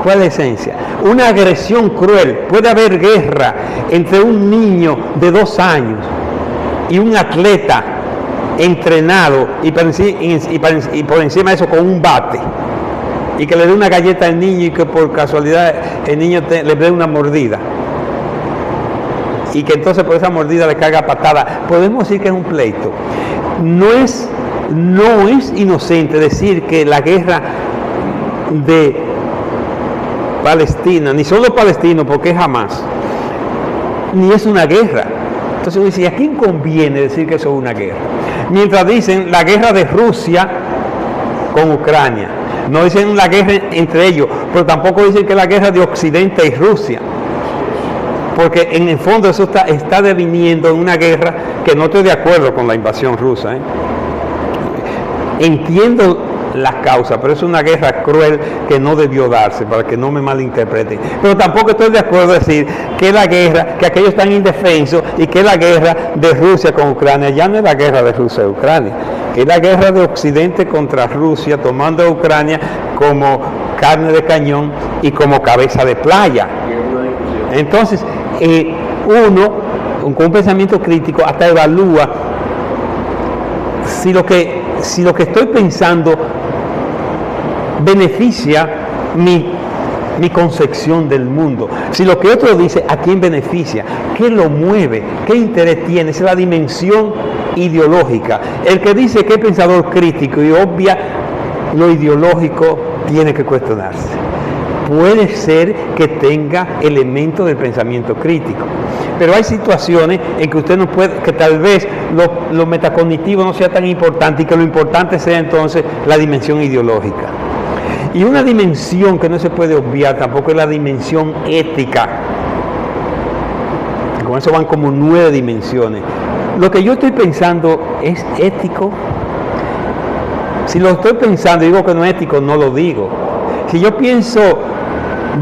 ¿Cuál es la esencia? Una agresión cruel. Puede haber guerra entre un niño de 2 años y un atleta entrenado y por encima de eso con un bate, y que le dé una galleta al niño y que por casualidad el niño le dé una mordida, y que entonces por esa mordida le caiga patada. Podemos decir que es un pleito. No es inocente decir que la guerra de Palestina, ni solo palestino, porque es Hamas, ni es una guerra. Entonces uno dice, ¿a quién conviene decir que eso es una guerra? Mientras dicen la guerra de Rusia con Ucrania, no dicen la guerra entre ellos, pero tampoco dicen que es la guerra de Occidente y Rusia, porque en el fondo eso está deviniendo en una guerra que no estoy de acuerdo con la invasión rusa, ¿eh? Entiendo las causas, pero es una guerra cruel que no debió darse, para que no me malinterpreten. Pero tampoco estoy de acuerdo en decir que la guerra, que aquellos están indefensos, y que la guerra de Rusia con Ucrania. Ya no es la guerra de Rusia y Ucrania, es la guerra de Occidente contra Rusia, tomando a Ucrania como carne de cañón y como cabeza de playa. Entonces, uno, con un pensamiento crítico, hasta evalúa si lo que estoy pensando beneficia mi concepción del mundo. Si lo que otro dice, ¿a quién beneficia? ¿Qué lo mueve? ¿Qué interés tiene? Esa es la dimensión ideológica. El que dice que es pensador crítico y obvia lo ideológico tiene que cuestionarse. Puede ser que tenga elementos del pensamiento crítico, pero hay situaciones en que usted no puede, que tal vez lo metacognitivo no sea tan importante, y que lo importante sea entonces la dimensión ideológica. Y una dimensión que no se puede obviar tampoco es la dimensión ética. Con eso van como 9 dimensiones. Lo que yo estoy pensando es ético. Si lo estoy pensando y digo que no es ético, no lo digo. Si yo pienso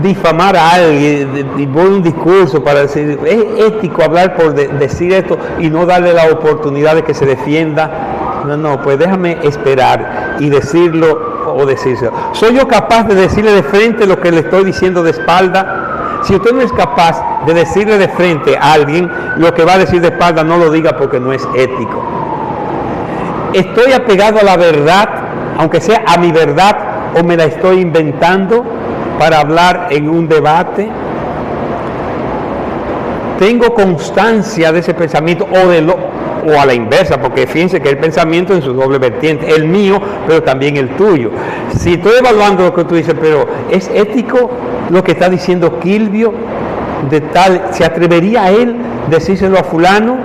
difamar a alguien y voy a un discurso para decir, ¿es ético hablar por decir esto y no darle la oportunidad de que se defienda? No, pues déjame esperar y decirlo o decírselo. ¿Soy yo capaz de decirle de frente lo que le estoy diciendo de espalda? Si usted no es capaz de decirle de frente a alguien lo que va a decir de espalda, no lo diga, porque no es ético. ¿Estoy apegado a la verdad, aunque sea a mi verdad, o me la estoy inventando para hablar en un debate? ¿Tengo constancia de ese pensamiento o a la inversa? Porque fíjense que el pensamiento en su doble vertiente, el mío, pero también el tuyo. Si estoy evaluando lo que tú dices, pero ¿es ético lo que está diciendo Quilvio? De tal, ¿se atrevería a él decírselo a fulano?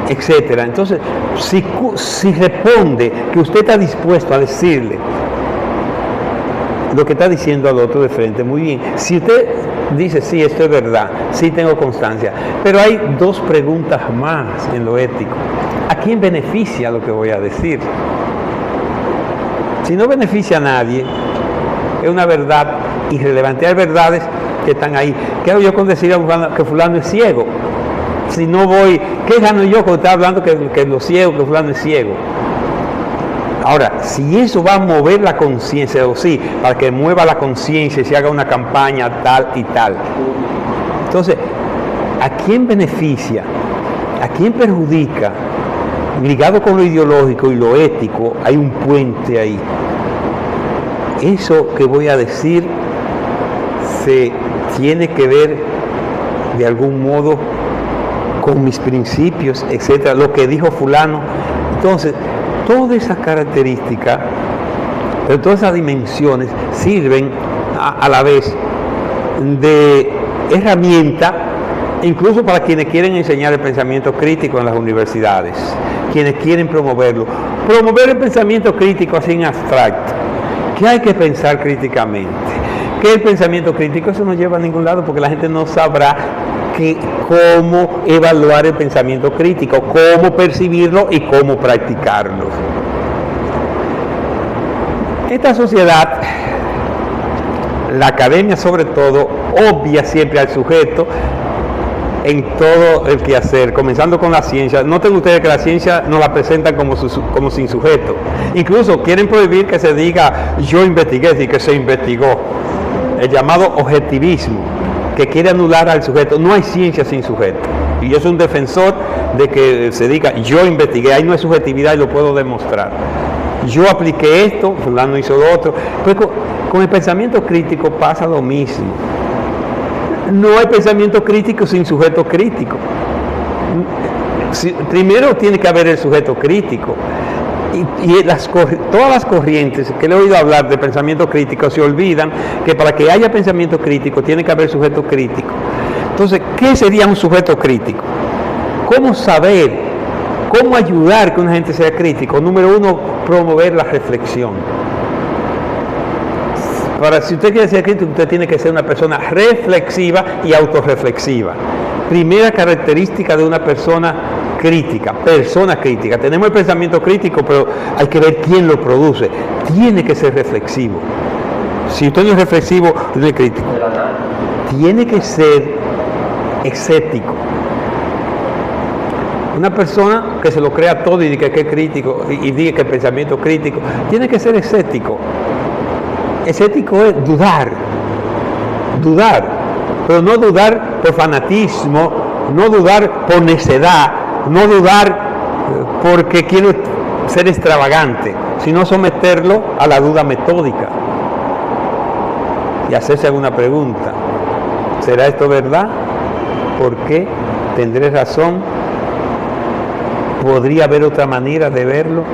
Etcétera. Entonces, si responde que usted está dispuesto a decirle lo que está diciendo al otro de frente, muy bien. Si usted dice, sí, esto es verdad, sí tengo constancia, pero hay 2 preguntas más en lo ético. ¿A quién beneficia lo que voy a decir? Si no beneficia a nadie, es una verdad irrelevante. Hay verdades que están ahí. ¿Qué hago yo con decir que fulano es ciego? Si no voy, ¿qué gano yo cuando está hablando que lo ciego, que fulano es ciego? Ahora, si eso va a mover la conciencia, o sí, para que mueva la conciencia y se haga una campaña tal y tal. Entonces, ¿a quién beneficia? ¿A quién perjudica? Ligado con lo ideológico y lo ético, hay un puente ahí. Eso que voy a decir se tiene que ver de algún modo con mis principios, etcétera, lo que dijo fulano. Entonces, todas esas características, pero todas esas dimensiones sirven a la vez de herramienta, incluso para quienes quieren enseñar el pensamiento crítico en las universidades, quienes quieren promoverlo. Promover el pensamiento crítico así en abstracto. ¿Qué hay que pensar críticamente? ¿Qué es el pensamiento crítico? Eso no lleva a ningún lado, porque la gente no sabrá cómo evaluar el pensamiento crítico, cómo percibirlo y cómo practicarlo. Esta sociedad, la academia sobre todo, obvia siempre al sujeto en todo el quehacer, comenzando con la ciencia. Noten ustedes que la ciencia nos la presentan como sin sujeto. Incluso quieren prohibir que se diga yo investigué, es decir, que se investigó. El llamado objetivismo, que quiere anular al sujeto. No hay ciencia sin sujeto. Y yo soy un defensor de que se diga yo investigué, ahí no hay subjetividad y lo puedo demostrar. Yo apliqué esto, fulano hizo lo otro. Pues con el pensamiento crítico pasa lo mismo. No hay pensamiento crítico sin sujeto crítico. Primero tiene que haber el sujeto crítico. Y todas las corrientes que le he oído hablar de pensamiento crítico se olvidan que para que haya pensamiento crítico tiene que haber sujeto crítico. Entonces, ¿qué sería un sujeto crítico? ¿Cómo saber? ¿Cómo ayudar que una gente sea crítico? Número uno, promover la reflexión. Ahora, si usted quiere ser crítico, usted tiene que ser una persona reflexiva y autorreflexiva. Primera característica de una persona crítica, persona crítica. Tenemos el pensamiento crítico, pero hay que ver quién lo produce. Tiene que ser reflexivo. Si usted no es reflexivo, no es crítico. Tiene que ser escéptico. Una persona que se lo crea todo y diga que es crítico y diga que el pensamiento crítico, tiene que ser escéptico. Escéptico es dudar, pero no dudar por fanatismo, no dudar por necedad, no dudar porque quiero ser extravagante, sino someterlo a la duda metódica y hacerse alguna pregunta. ¿Será esto verdad? ¿Por qué? ¿Tendré razón? ¿Podría haber otra manera de verlo?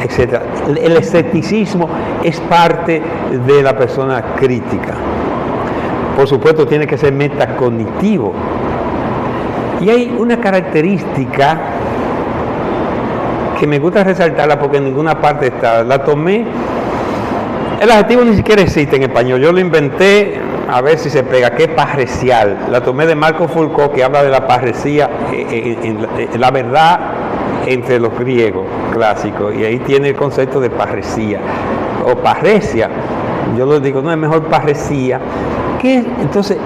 Etcétera. El escepticismo es parte de la persona crítica. Por supuesto, tiene que ser metacognitivo. Y hay una característica que me gusta resaltarla porque en ninguna parte está. La tomé. El adjetivo ni siquiera existe en español. Yo lo inventé a ver si se pega. ¿Qué parresial? La tomé de Marco Foucault, que habla de la parresía, la verdad entre los griegos clásicos, y ahí tiene el concepto de parresía o parresia. Yo lo digo, no, es mejor parresía. ¿Qué? Entonces,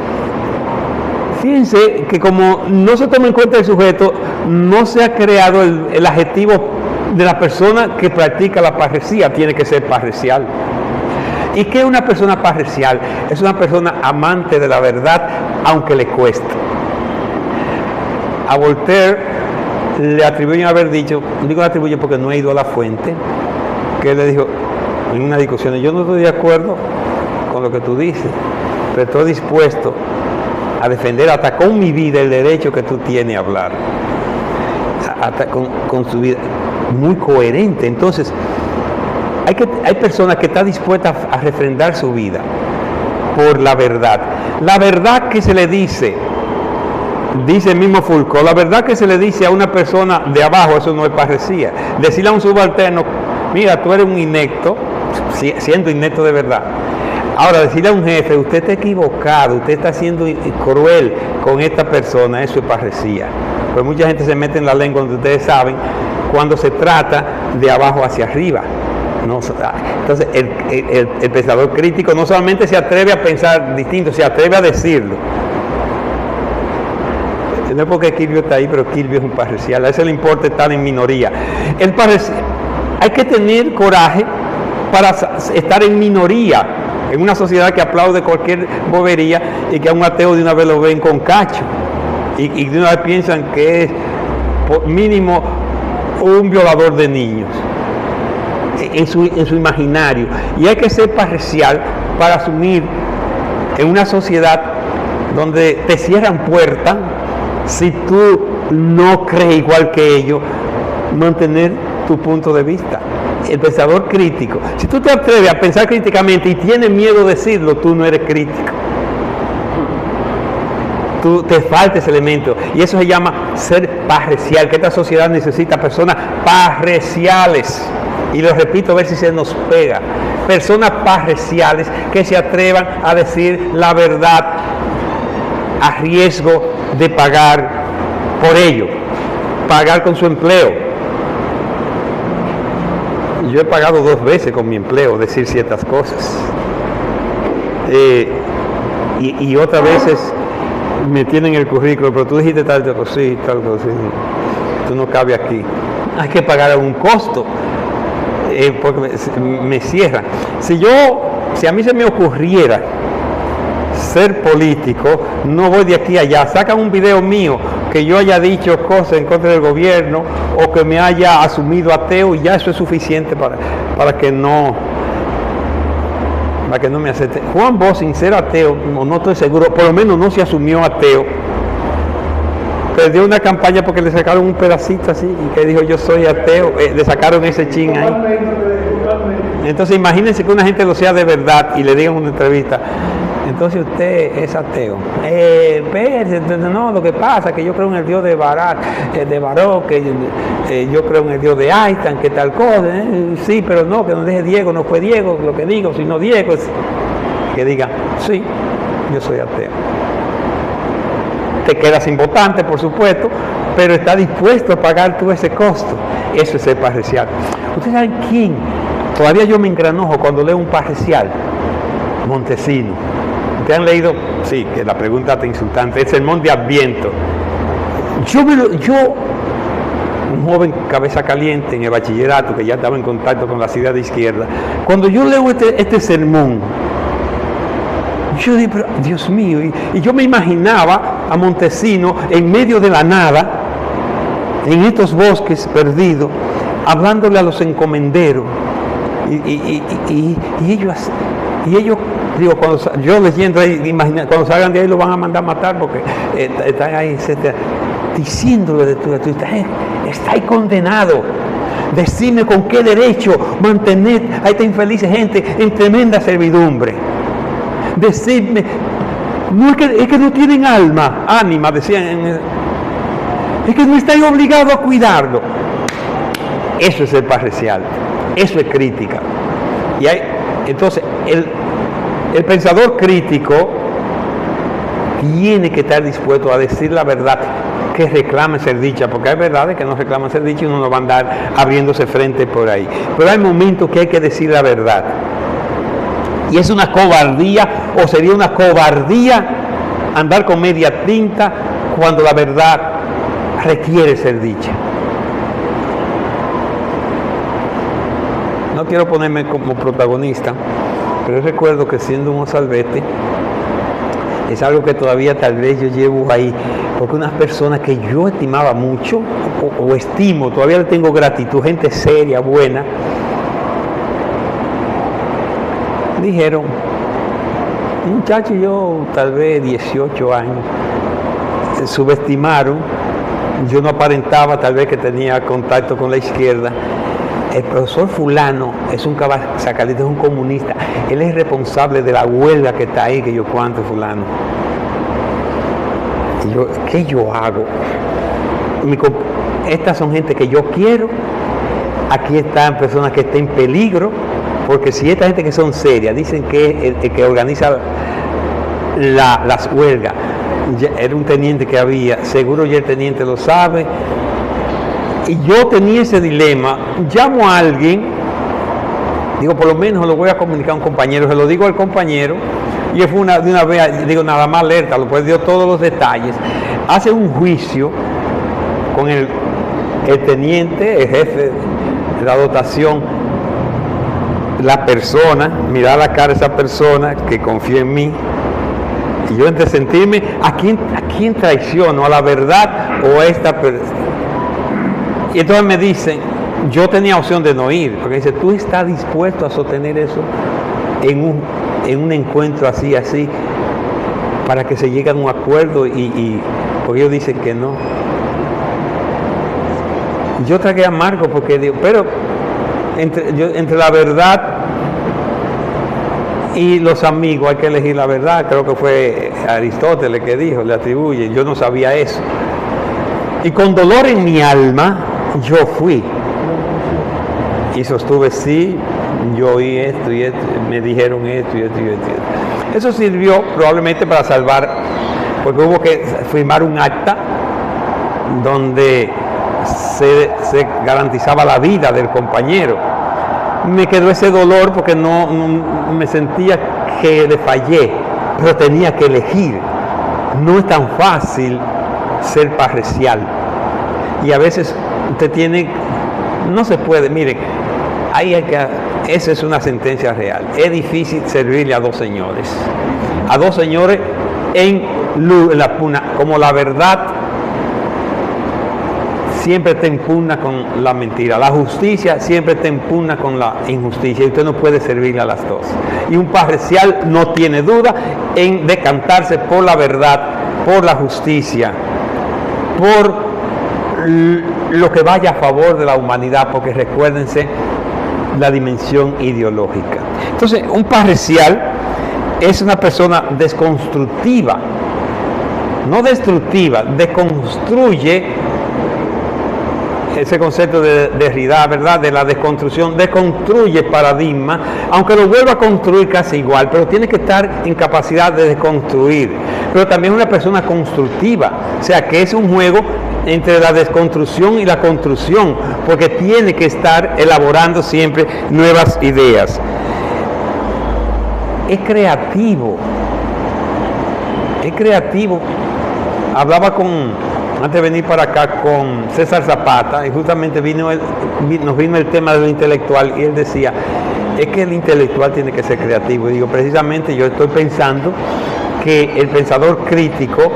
fíjense que como no se toma en cuenta el sujeto, no se ha creado el adjetivo de la persona que practica la parresía. Tiene que ser parresial. ¿Y qué es una persona parresial? Es una persona amante de la verdad, aunque le cueste. A Voltaire le atribuyen haber dicho, digo le atribuyen porque no he ido a la fuente, que él le dijo en una discusión, yo no estoy de acuerdo con lo que tú dices, pero estoy dispuesto a defender hasta con mi vida el derecho que tú tienes a hablar, hasta con su vida, muy coherente. Entonces, hay personas que están dispuestas a refrendar su vida por la verdad. La verdad que se le dice el mismo Foucault, la verdad que se le dice a una persona de abajo, eso no es parresía. Decirle a un subalterno, mira, tú eres un inepto, siendo inepto de verdad. Ahora, decirle a un jefe, usted está equivocado, usted está siendo cruel con esta persona, eso es parresía. Pues mucha gente se mete en la lengua, donde ustedes saben, cuando se trata de abajo hacia arriba. No, entonces, el pensador crítico no solamente se atreve a pensar distinto, se atreve a decirlo. No es porque Kilvio está ahí, pero Kilvio es un parresial. A ese le importa estar en minoría. Hay que tener coraje para estar en minoría en una sociedad que aplaude cualquier bobería y que a un ateo de una vez lo ven con cacho y de una vez piensan que es por mínimo un violador de niños en su imaginario. Y hay que ser parresial para asumir en una sociedad donde te cierran puertas. Si tú no crees igual que ellos, mantener tu punto de vista. El pensador crítico. Si tú te atreves a pensar críticamente y tienes miedo de decirlo, tú no eres crítico. Tú te falta ese elemento. Y eso se llama ser parresial, que esta sociedad necesita personas parresiales. Y lo repito a ver si se nos pega. Personas parresiales que se atrevan a decir la verdad a riesgo de pagar por ello, pagar con su empleo. Yo he pagado 2 veces con mi empleo decir ciertas cosas, y otras veces me tienen el currículo, pero tú dijiste tal cosa, sí, tal cosa, sí. Tú no cabes aquí. Hay que pagar un costo, porque me cierran. Si a mí se me ocurriera ser político, no voy de aquí a allá. Sacan un video mío que yo haya dicho cosas en contra del gobierno o que me haya asumido ateo y ya eso es suficiente para que no me acepte. Juan Bosch, sin ser ateo, no estoy seguro, por lo menos no se asumió ateo. Perdió una campaña porque le sacaron un pedacito así y que dijo yo soy ateo, le sacaron ese chin ahí. Entonces imagínense que una gente lo sea de verdad y le digan en una entrevista, entonces usted es ateo. No, lo que pasa es que yo creo en el Dios de Barak, que yo creo en el Dios de Einstein, que tal cosa. Sí, pero no, que no deje Diego, no fue Diego, lo que digo, sino Diego. Que diga, sí, yo soy ateo. Te quedas sin votante, por supuesto, pero está dispuesto a pagar todo ese costo. Eso es ser parcial. ¿Ustedes saben quién? Todavía yo me engranojo cuando leo un parcial. Montesino. ¿Ustedes han leído? Sí, que la pregunta está insultante. El sermón de Adviento. Yo, un joven cabeza caliente en el bachillerato, que ya estaba en contacto con las ideas de izquierda, cuando yo leo este sermón, yo digo, pero, Dios mío, y yo me imaginaba a Montesino en medio de la nada, en estos bosques perdidos, hablándole a los encomenderos, y ellos, digo, yo leyendo ahí, cuando salgan de ahí lo van a mandar a matar porque están ahí, etcétera, diciéndole de tú estáis condenado. Decime con qué derecho mantener a esta infeliz gente en tremenda servidumbre. Decidme, no es que no tienen ánima, decían, es que no estáis obligados a cuidarlo. Eso es ser parcial, eso es crítica. Entonces, el pensador crítico tiene que estar dispuesto a decir la verdad que reclame ser dicha, porque hay verdades que no reclaman ser dicha y uno no va a andar abriéndose frente por ahí. Pero hay momentos que hay que decir la verdad. Y es una cobardía, o sería una cobardía andar con media tinta cuando la verdad requiere ser dicha. No quiero ponerme como protagonista, pero recuerdo que siendo un mozalbete, es algo que todavía tal vez yo llevo ahí, porque unas personas que yo estimaba mucho, o estimo, todavía le tengo gratitud, gente seria, buena, dijeron, un muchacho yo tal vez 18 años, subestimaron, yo no aparentaba tal vez que tenía contacto con la izquierda. El profesor fulano es un cabacalista, es un comunista, él es responsable de la huelga que está ahí, que yo cuánto fulano. Y yo, ¿qué yo hago? Estas son gente que yo quiero, aquí están personas que están en peligro, porque si esta gente que son serias, dicen que el que organiza las huelgas, era un teniente que había, seguro ya el teniente lo sabe. Y yo tenía ese dilema, llamo a alguien, digo, por lo menos lo voy a comunicar a un compañero, se lo digo al compañero, y él fue de una vez, digo, nada más alerta, lo pues dio todos los detalles, hace un juicio con el teniente, el jefe de la dotación, la persona, mirar la cara de esa persona que confía en mí, y yo entre sentirme, ¿a quién traiciono? ¿A la verdad o a esta persona? Y entonces me dicen, yo tenía opción de no ir, porque dice, ¿tú estás dispuesto a sostener eso en un encuentro así, para que se llegue a un acuerdo? Porque ellos dicen que no. Yo tragué amargo porque digo, pero entre la verdad y los amigos hay que elegir la verdad. Creo que fue Aristóteles que dijo, le atribuye, yo no sabía eso. Y con dolor en mi alma, yo fui y sostuve, sí, yo oí esto y esto, me dijeron esto y esto y esto. Eso sirvió probablemente para salvar, porque hubo que firmar un acta donde se garantizaba la vida del compañero. Me quedó ese dolor porque no me sentía que le fallé, pero tenía que elegir. no es tan fácil ser parcial. Y a veces usted tiene, no se puede, mire, esa es una sentencia real. Es difícil servirle a dos señores. A dos señores en la pugna, como la verdad siempre te impugna con la mentira, la justicia siempre te impugna con la injusticia, y usted no puede servirle a las dos. Y un parcial no tiene duda en decantarse por la verdad, por la justicia, por lo que vaya a favor de la humanidad, porque recuérdense la dimensión ideológica. Entonces, un parcial es una persona desconstructiva, no destructiva, deconstruye. Ese concepto de Derrida, ¿verdad?, de la desconstrucción, deconstruye paradigma, aunque lo vuelva a construir casi igual, pero tiene que estar en capacidad de desconstruir. Pero también una persona constructiva, o sea, que es un juego entre la desconstrucción y la construcción, porque tiene que estar elaborando siempre nuevas ideas. Es creativo. Hablaba antes de venir para acá con César Zapata, y justamente nos vino el tema de lo intelectual, y él decía, es que el intelectual tiene que ser creativo. Y digo, precisamente yo estoy pensando que el pensador crítico,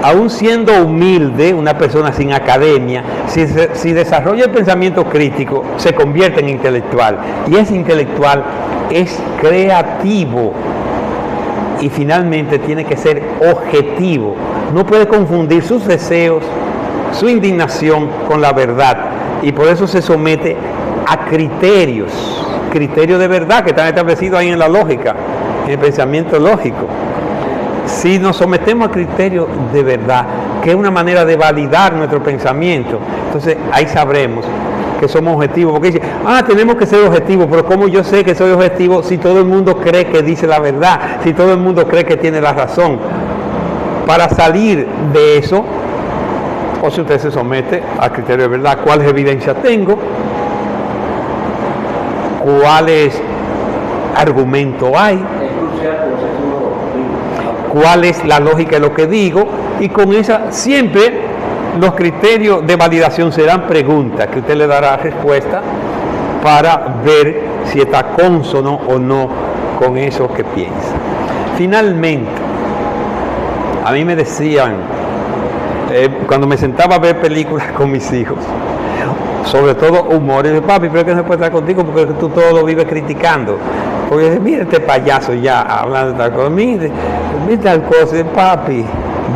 aún siendo humilde, una persona sin academia, si desarrolla el pensamiento crítico, se convierte en intelectual. Y ese intelectual es creativo. Y finalmente tiene que ser objetivo. No puede confundir sus deseos, su indignación con la verdad. Y por eso se somete a criterios de verdad que están establecidos ahí en la lógica, en el pensamiento lógico. Si nos sometemos a criterios de verdad, que es una manera de validar nuestro pensamiento, entonces ahí sabremos que somos objetivos, porque dice, tenemos que ser objetivos, pero ¿cómo yo sé que soy objetivo si todo el mundo cree que dice la verdad, si todo el mundo cree que tiene la razón? Para salir de eso, o si usted se somete a criterios de verdad, ¿cuáles evidencias tengo? ¿Cuáles argumentos hay? ¿Cuál es la lógica de lo que digo? Y con esa siempre los criterios de validación serán preguntas que usted le dará respuesta para ver si está cónsono o no con eso que piensa. Finalmente, a mí me decían, cuando me sentaba a ver películas con mis hijos, sobre todo humor, y dije, papi, pero es que no se puede estar contigo porque tú todo lo vives criticando. Porque dije, mira este payaso ya hablando de tal cosa, mire tal cosa, y papi,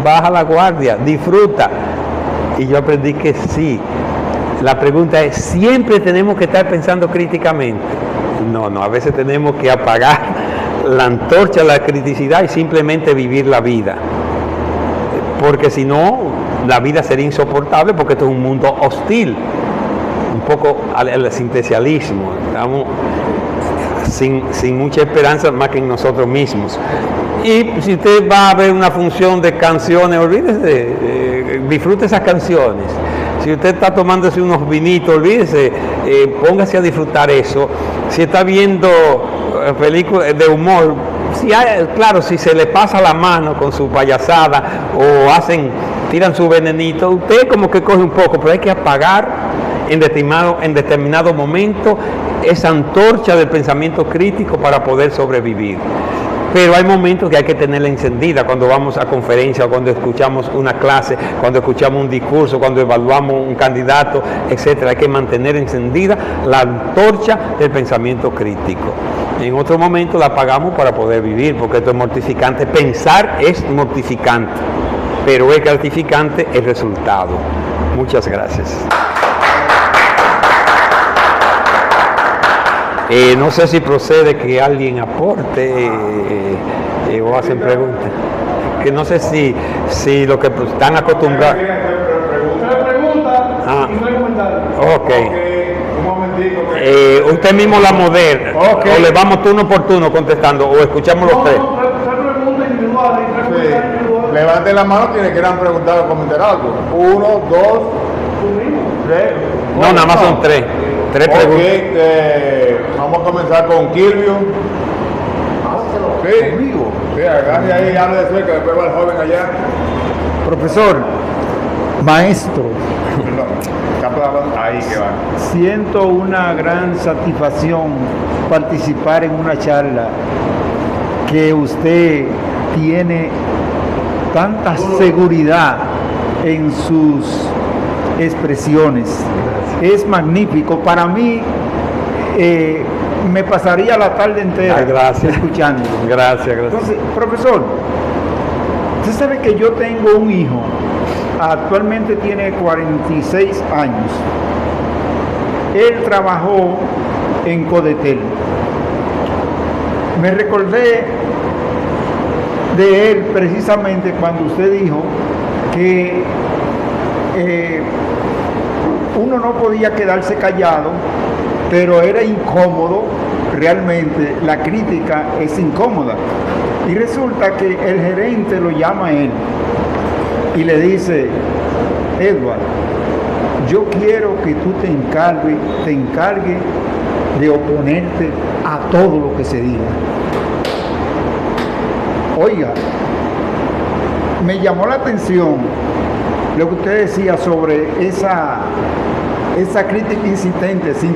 baja la guardia, disfruta. Y yo aprendí que sí. La pregunta es, ¿siempre tenemos que estar pensando críticamente? No, a veces tenemos que apagar la antorcha de la criticidad y simplemente vivir la vida. Porque si no, la vida sería insoportable, porque esto es un mundo hostil, un poco al asistencialismo. Estamos sin mucha esperanza más que en nosotros mismos. Y si usted va a ver una función de canciones, olvídese, disfrute esas canciones. Si usted está tomándose unos vinitos, olvídese, póngase a disfrutar eso. Si está viendo películas de humor, claro, si se le pasa la mano con su payasada o tiran su venenito, usted como que coge un poco, pero hay que apagar en determinado momento esa antorcha del pensamiento crítico para poder sobrevivir. Pero hay momentos que hay que tenerla encendida, cuando vamos a conferencias, cuando escuchamos una clase, cuando escuchamos un discurso, cuando evaluamos un candidato, etcétera. Hay que mantener encendida la antorcha del pensamiento crítico. En otro momento la apagamos para poder vivir, porque esto es mortificante. Pensar es mortificante, pero es gratificante el resultado. Muchas gracias. No sé si procede que alguien aporte o hacen preguntas. Que no sé si lo que están acostumbrados. Pregunta y no hay comentario. Ok. Un momentico. Usted mismo la modera. Okay. O le vamos turno por turno contestando, o escuchamos los tres. No, tres preguntas individuales. Sí. Levante la mano quienes quieran preguntar o comentar algo. 1, 2, 3. No, nada más son tres. Tres preguntas. Vamos a comenzar con Kilvio. Sí, conmigo. sí, agarre ahí y hable de cerca, después va el joven allá. Profesor, maestro, Perdón, está hablando ahí que va. siento una gran satisfacción participar en una charla que usted tiene tanta seguridad en sus expresiones. Es magnífico. Para mí, me pasaría la tarde entera Gracias. escuchando. Gracias, gracias. Entonces, profesor, usted sabe que yo tengo un hijo, actualmente tiene 46 años. Él trabajó en Codetel. Me recordé de él precisamente cuando usted dijo que uno no podía quedarse callado, pero era incómodo, realmente la crítica es incómoda. Y resulta que el gerente lo llama a él y le dice: Edward, yo quiero que tú te encargues de oponerte a todo lo que se diga. Oiga, me llamó la atención lo que usted decía sobre esa crítica insistente, sin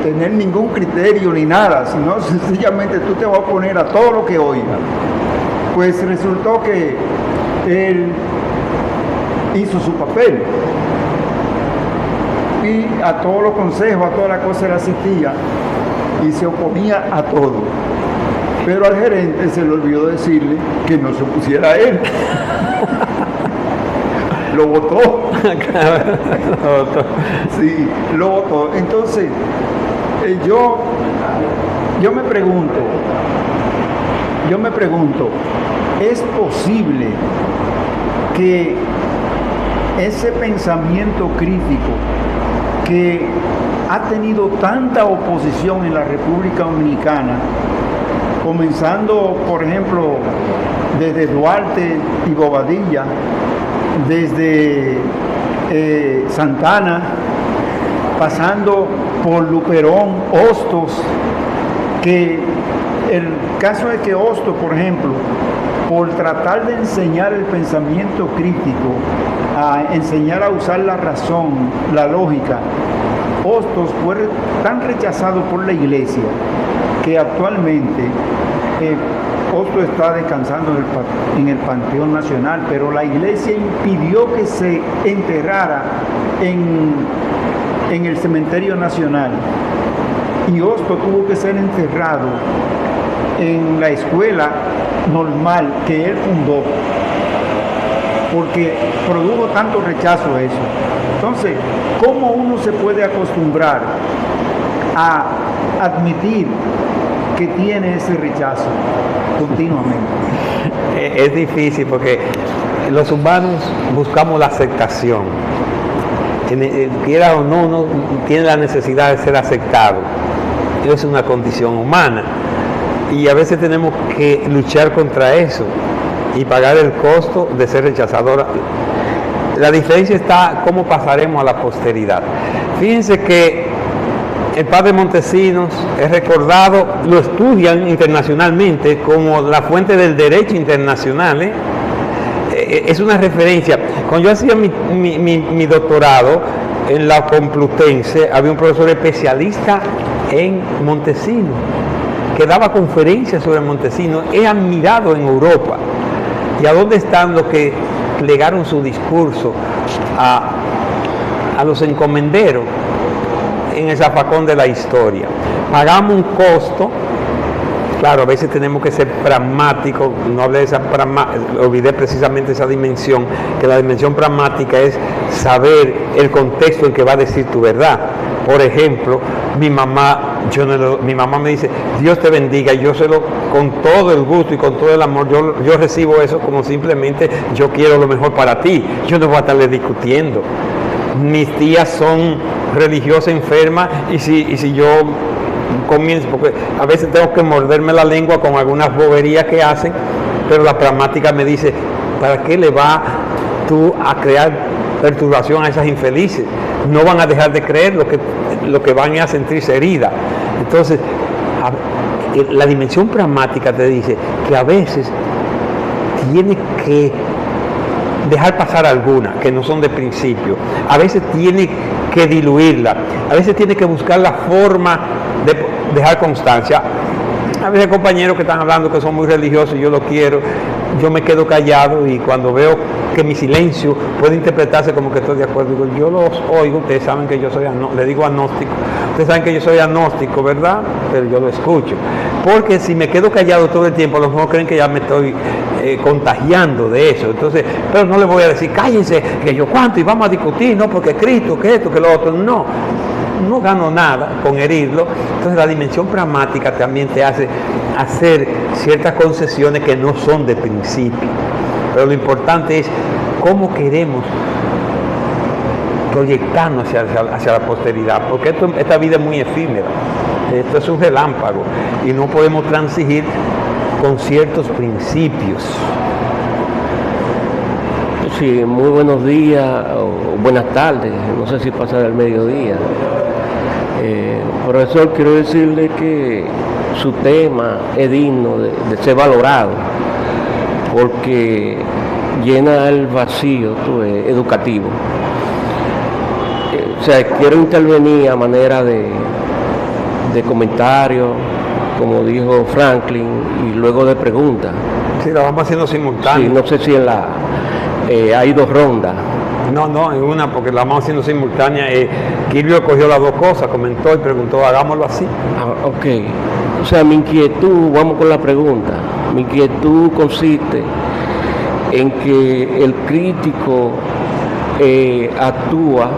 tener ningún criterio ni nada, sino sencillamente tú te vas a oponer a todo lo que oiga. Pues resultó que él hizo su papel y a todos los consejos, a todas las cosas él asistía y se oponía a todo. Pero al gerente se le olvidó decirle que no se opusiera a él. Lo votó. Sí, lo votó. Entonces, yo me pregunto, ¿es posible que ese pensamiento crítico que ha tenido tanta oposición en la República Dominicana, comenzando, por ejemplo, desde Duarte y Bobadilla, desde Santana, pasando por Luperón, Hostos, que el caso es que Hostos, por ejemplo, por tratar de enseñar el pensamiento crítico, a enseñar a usar la razón, la lógica, Hostos fue tan rechazado por la iglesia que actualmente Hostos está descansando en el Panteón Nacional, pero la iglesia impidió que se enterrara en el Cementerio Nacional y Hostos tuvo que ser enterrado en la escuela normal que él fundó, porque produjo tanto rechazo a eso. Entonces, ¿cómo uno se puede acostumbrar a admitir que tiene ese rechazo continuamente? Es difícil porque los humanos buscamos la aceptación. Quiera o no, uno tiene la necesidad de ser aceptado. Eso es una condición humana. Y a veces tenemos que luchar contra eso y pagar el costo de ser rechazador. La diferencia está cómo pasaremos a la posteridad. Fíjense que el padre Montesinos es recordado, lo estudian internacionalmente como la fuente del derecho internacional. Es una referencia. Cuando yo hacía mi doctorado en la Complutense, había un profesor especialista en Montesinos que daba conferencias sobre Montesinos. Es admirado en Europa. ¿Y a dónde están los que plegaron su discurso a los encomenderos? En el zafacón de la historia. Pagamos un costo. Claro, a veces tenemos que ser pragmáticos. No hablé de esa olvidé precisamente esa dimensión, que la dimensión pragmática es saber el contexto en que va a decir tu verdad. Por ejemplo, mi mamá me dice, Dios te bendiga, y yo con todo el gusto y con todo el amor, yo recibo eso como simplemente yo quiero lo mejor para ti. Yo no voy a estarle discutiendo. Mis tías son religiosas enfermas y si yo comienzo, porque a veces tengo que morderme la lengua con algunas boberías que hacen, pero la pragmática me dice, ¿para qué le va tú a crear perturbación a esas infelices? No van a dejar de creer, lo que van a sentirse heridas. Entonces, la dimensión pragmática te dice que a veces tiene que dejar pasar algunas que no son de principio, a veces tiene que diluirla, a veces tiene que buscar la forma de dejar constancia. A veces compañeros que están hablando que son muy religiosos y yo lo quiero, yo me quedo callado y cuando veo que mi silencio puede interpretarse como que estoy de acuerdo, digo, yo los oigo, ustedes saben que yo soy le digo agnóstico, ustedes saben que yo soy agnóstico, ¿verdad? Pero yo lo escucho, porque si me quedo callado todo el tiempo, a lo mejor creen que ya me estoy contagiando de eso, entonces, pero no les voy a decir, cállense, que yo cuánto, y vamos a discutir, no, porque Cristo, que esto, que lo otro, no gano nada con herirlo. Entonces la dimensión pragmática también te hace hacer ciertas concesiones que no son de principio, pero lo importante es cómo queremos proyectarnos hacia la posteridad, porque esta vida es muy efímera, esto es un relámpago y no podemos transigir con ciertos principios. Sí, muy buenos días o buenas tardes, no sé si pasa del mediodía. Profesor, quiero decirle que su tema es digno de ser valorado porque llena el vacío educativo. O sea, quiero intervenir a manera de comentario, como dijo Franklin, y luego de preguntas. Sí, la vamos haciendo simultáneo. Sí, no sé si hay dos rondas. No, es una, porque la vamos haciendo simultánea. Quilvio cogió las dos cosas, comentó y preguntó, hagámoslo así. Ah, ok. O sea, mi inquietud, vamos con la pregunta, mi inquietud consiste en que el crítico actúa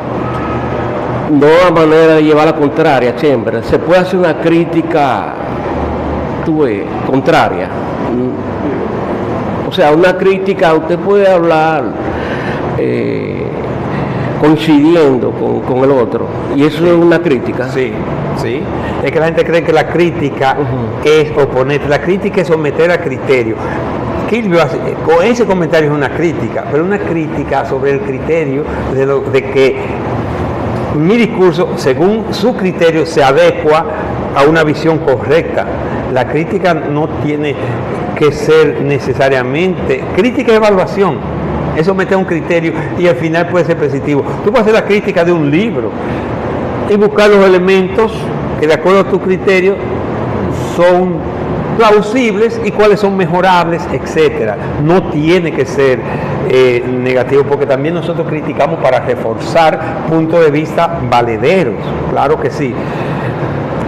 no a manera de llevar la contraria, siempre. Se puede hacer una crítica, contraria. O sea, una crítica, usted puede hablar coincidiendo con el otro, y eso es una crítica. Sí. Es que la gente cree que la crítica es oponer, la crítica es someter a criterio. Quilvio con ese comentario es una crítica, pero una crítica sobre el criterio de que mi discurso, según su criterio, se adecua a una visión correcta. La crítica no tiene que ser necesariamente, crítica es evaluación, eso mete a un criterio y al final puede ser positivo. Tú puedes hacer la crítica de un libro y buscar los elementos que de acuerdo a tu criterio son plausibles y cuáles son mejorables, etcétera. No tiene que ser negativo, porque también nosotros criticamos para reforzar puntos de vista valederos, claro que sí.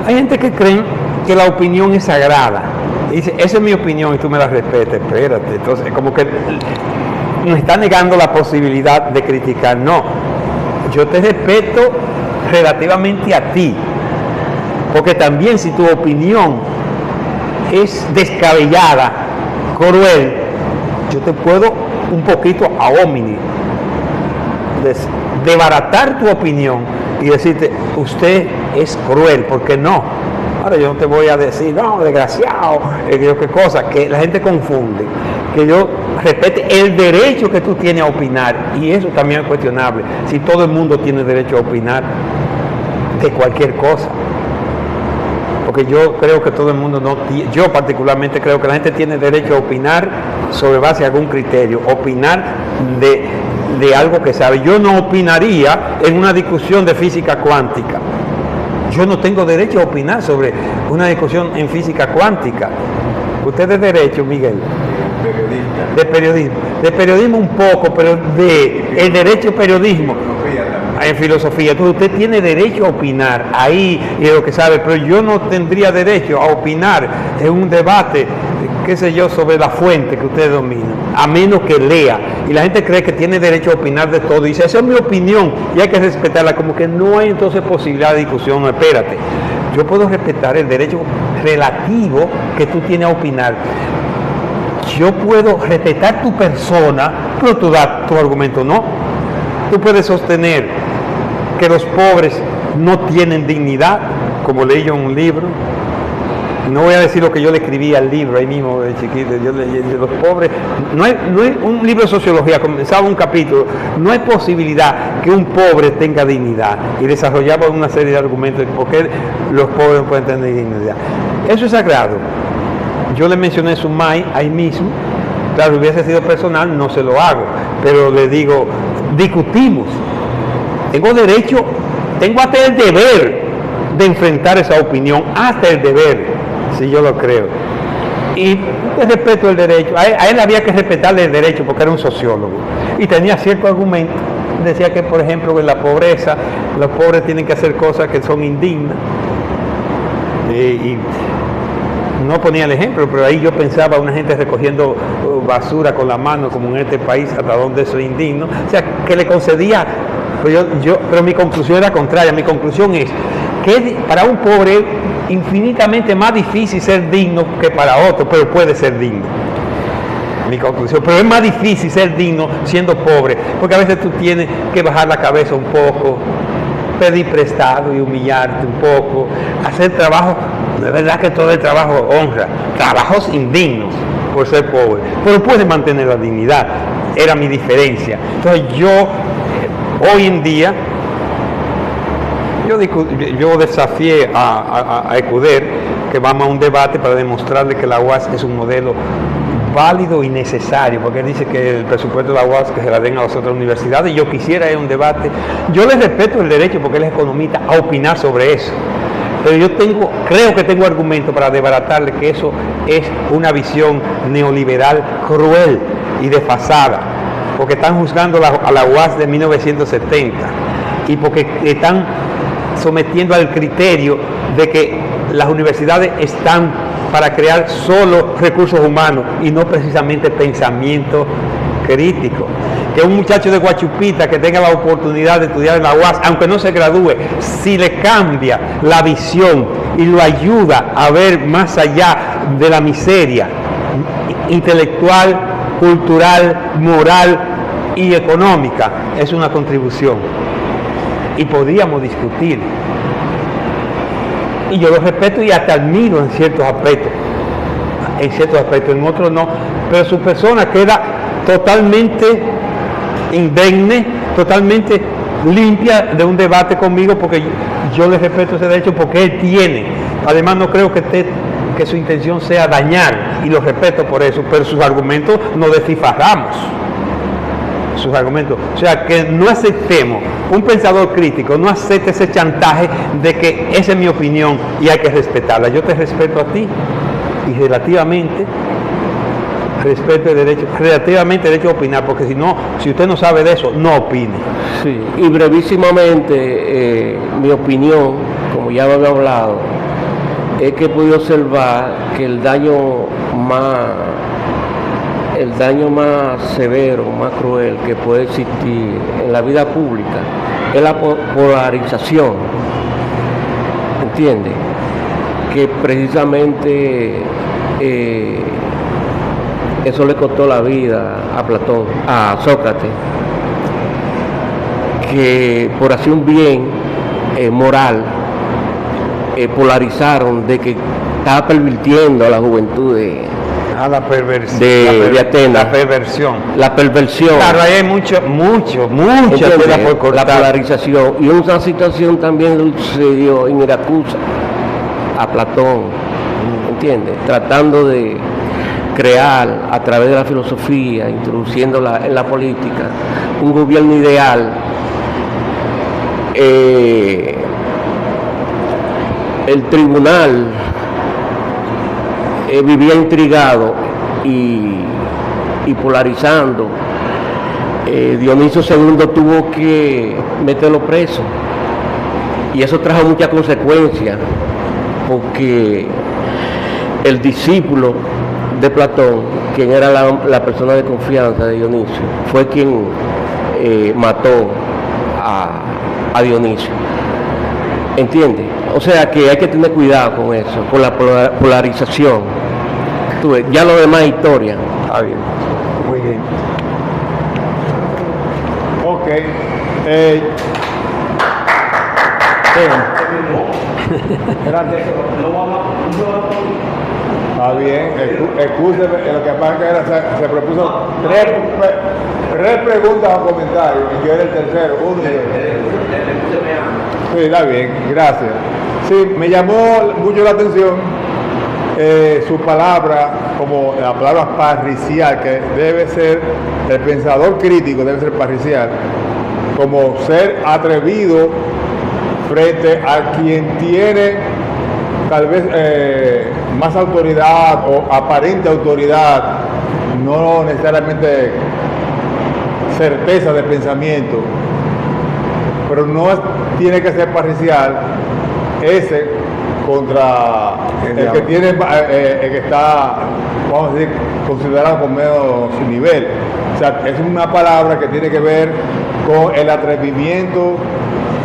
Hay gente que cree que la opinión es sagrada, y dice, esa es mi opinión y tú me la respetas. Espérate, entonces como que nos está negando la posibilidad de criticar. No, yo te respeto relativamente a ti, porque también si tu opinión es descabellada, cruel, yo te puedo un poquito a homini desbaratar tu opinión y decirte, usted es cruel, ¿por qué no? Ahora yo no te voy a decir, no, desgraciado, qué cosa, que la gente confunde, que yo respete el derecho que tú tienes a opinar, y eso también es cuestionable, si todo el mundo tiene derecho a opinar de cualquier cosa. Porque yo creo que todo el mundo yo particularmente creo que la gente tiene derecho a opinar sobre base de algún criterio, opinar de algo que sabe. Yo no opinaría en una discusión de física cuántica. Yo no tengo derecho a opinar sobre una discusión en física cuántica. Usted es derecho, Miguel. De periodismo un poco, pero el derecho periodismo. En filosofía, entonces usted tiene derecho a opinar ahí y lo que sabe, pero yo no tendría derecho a opinar en un debate, qué sé yo, sobre la fuente que usted domina, a menos que lea. Y la gente cree que tiene derecho a opinar de todo y dice, esa es mi opinión y hay que respetarla, como que no hay entonces posibilidad de discusión. No, espérate, yo puedo respetar el derecho relativo que tú tienes a opinar. Yo puedo respetar tu persona, pero tú das tu argumento, no. Tú puedes sostener que los pobres no tienen dignidad, como leí yo en un libro. No voy a decir lo que yo le escribí al libro ahí mismo de chiquito. Yo leí de los pobres. No hay un libro de sociología, comenzaba un capítulo. No hay posibilidad que un pobre tenga dignidad. Y desarrollaba una serie de argumentos de por qué los pobres no pueden tener dignidad. Eso es sagrado. Yo le mencioné Sumay ahí mismo. Claro, hubiese sido personal, no se lo hago, pero le digo, discutimos. Tengo derecho, tengo hasta el deber de enfrentar esa opinión, hasta el deber, si yo lo creo. Y le respeto el derecho. A él había que respetarle el derecho porque era un sociólogo y tenía cierto argumento. Decía que, por ejemplo, en la pobreza, los pobres tienen que hacer cosas que son indignas. Y no ponía el ejemplo, pero ahí yo pensaba una gente recogiendo basura con la mano, como en este país, hasta donde eso es indigno. O sea, que le concedía, pero mi conclusión era contraria. Mi conclusión es que para un pobre es infinitamente más difícil ser digno que para otro, pero puede ser digno. Mi conclusión, pero es más difícil ser digno siendo pobre, porque a veces tú tienes que bajar la cabeza un poco, pedir prestado y humillarte un poco, hacer trabajo. No es verdad que todo el trabajo honra, trabajos indignos por ser pobre, pero puedes mantener la dignidad. Era mi diferencia. Entonces yo, hoy en día, yo desafié a Escuder que vamos a un debate para demostrarle que la UAS es un modelo válido y necesario, porque él dice que el presupuesto de la UAS que se la den a las otras universidades, y yo quisiera un debate. Yo le respeto el derecho, porque él es economista, a opinar sobre eso, pero yo creo que tengo argumentos para desbaratarle que eso es una visión neoliberal cruel y desfasada, porque están juzgando a la UAS de 1970 y porque están sometiendo al criterio de que las universidades están para crear solo recursos humanos y no precisamente pensamiento crítico. Que un muchacho de Guachupita que tenga la oportunidad de estudiar en la UAS, aunque no se gradúe, si le cambia la visión y lo ayuda a ver más allá de la miseria intelectual, cultural, moral y económica, es una contribución. Y podríamos discutir. Y yo lo respeto y hasta admiro en ciertos aspectos, en otros no, pero su persona queda totalmente indemne, totalmente limpia de un debate conmigo, porque yo le respeto ese derecho, porque él tiene. Además no creo que su intención sea dañar, y lo respeto por eso, pero sus argumentos no desciframos. Sus argumentos, o sea, que no aceptemos, un pensador crítico no acepte ese chantaje de que esa es mi opinión y hay que respetarla. Yo te respeto a ti y relativamente respeto el derecho, relativamente el derecho a opinar, porque si usted no sabe de eso, no opine. Sí, y brevísimamente, mi opinión, como ya lo había hablado, es que he podido observar que el daño más severo, más cruel que puede existir en la vida pública es la polarización, ¿entiende? Que precisamente eso le costó la vida a Sócrates, que por hacer un bien moral polarizaron de que estaba pervirtiendo a la juventud La perversión. de Atenas. La perversión. La perversión. Claro, ahí hay mucha tela por cortar. La polarización. Y una situación también le sucedió en Iracusa a Platón, ¿entiendes? Tratando de crear a través de la filosofía, introduciéndola en la política, un gobierno ideal. El tribunal vivía intrigado y polarizando. Dionisio II tuvo que meterlo preso, y eso trajo muchas consecuencias, porque el discípulo de Platón, quien era la persona de confianza de Dionisio, fue quien mató a Dionisio, ¿entiendes? O sea que hay que tener cuidado con eso, con la polarización. Tú ves, ya lo demás es historia. Está bien, muy bien. Ok. Gracias. Está bien, excúseme, lo que pasa es que se propuso tres preguntas o comentarios, y yo era el tercero, uno y dos. Sí, está bien, gracias. Sí, me llamó mucho la atención su palabra, como la palabra parricial, que debe ser, el pensador crítico debe ser parricial, como ser atrevido frente a quien tiene tal vez más autoridad o aparente autoridad, no necesariamente certeza de pensamiento, pero no tiene que ser parricial ese contra el que tiene, el que está, vamos a decir, considerado como medio su nivel. O sea, es una palabra que tiene que ver con el atrevimiento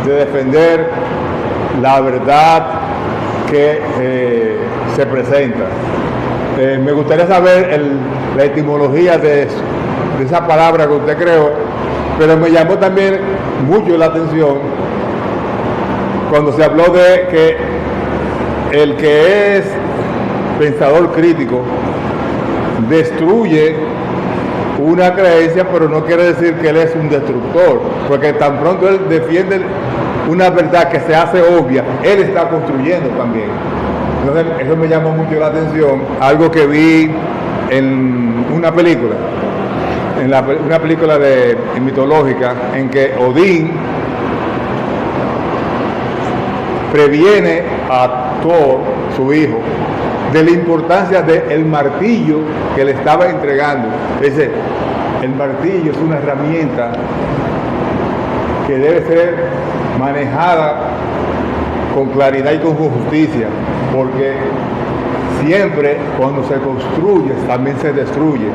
de defender la verdad que se presenta. Me gustaría saber la etimología de esa palabra que usted creó, pero me llamó también mucho la atención cuando se habló de que el que es pensador crítico destruye una creencia, pero no quiere decir que él es un destructor, porque tan pronto él defiende una verdad que se hace obvia, él está construyendo también. Entonces, eso me llamó mucho la atención, algo que vi en una película, una película mitológica, en que Odín previene a Thor, su hijo, de la importancia del martillo que le estaba entregando. Dice, el martillo es una herramienta que debe ser manejada con claridad y con justicia, porque siempre cuando se construye también se destruye.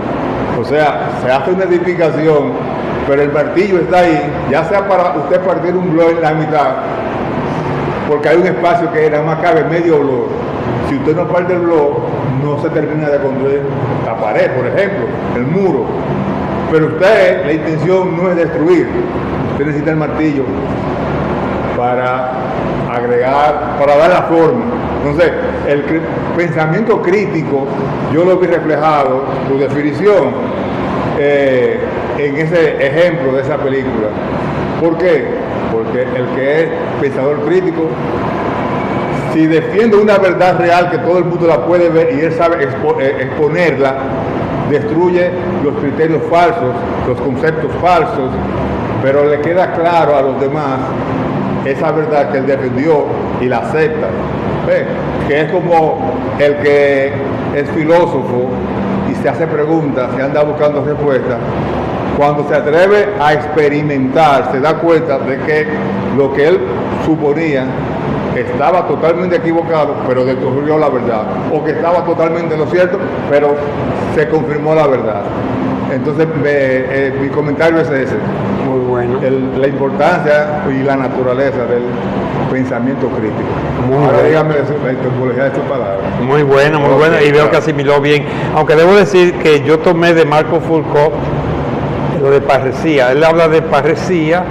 O sea, se hace una edificación, pero el martillo está ahí, ya sea para usted partir un bloque en la mitad, porque hay un espacio que nada más cabe medio bloque. Si usted no parte el bloque, no se termina de construir la pared, por ejemplo, el muro. Pero usted, la intención no es destruir, usted necesita el martillo para agregar, para dar la forma. Entonces, el pensamiento crítico, yo lo vi reflejado, su definición, en ese ejemplo de esa película. ¿Por qué? Porque el que es pensador crítico, si defiende una verdad real que todo el mundo la puede ver y él sabe exponerla, destruye los criterios falsos, los conceptos falsos, pero le queda claro a los demás esa verdad que él defendió y la acepta. ¿Ve? Que es como el que es filósofo y se hace preguntas y anda buscando respuestas. Cuando se atreve a experimentar, se da cuenta de que lo que él suponía estaba totalmente equivocado, pero descubrió la verdad, o que estaba totalmente en lo cierto, pero se confirmó la verdad. Entonces, mi comentario es ese. Muy bueno. La importancia y la naturaleza del pensamiento crítico. Ahora dígame la etimología de sus palabras. Muy bueno, muy bueno, y veo que asimiló bien. Aunque debo decir que yo tomé de Marco Foucault lo de parresía. Él habla de parresía,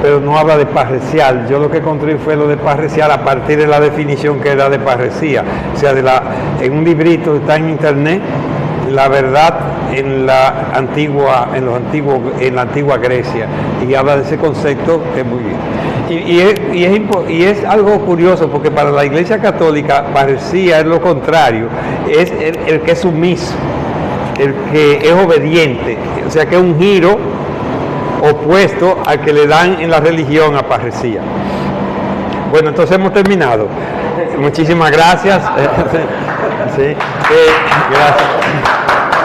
pero no habla de parricial. Yo lo que encontré fue lo de parricial a partir de la definición que da de parresía. O sea, en un librito está en internet, la verdad en la antigua Grecia, y habla de ese concepto que es muy bien. Y es algo curioso, porque para la Iglesia Católica parresía es lo contrario, es el que es sumiso, el que es obediente, o sea que es un giro opuesto al que le dan en la religión a parresía. Bueno, entonces hemos terminado. Muchísimas gracias. Sí, gracias.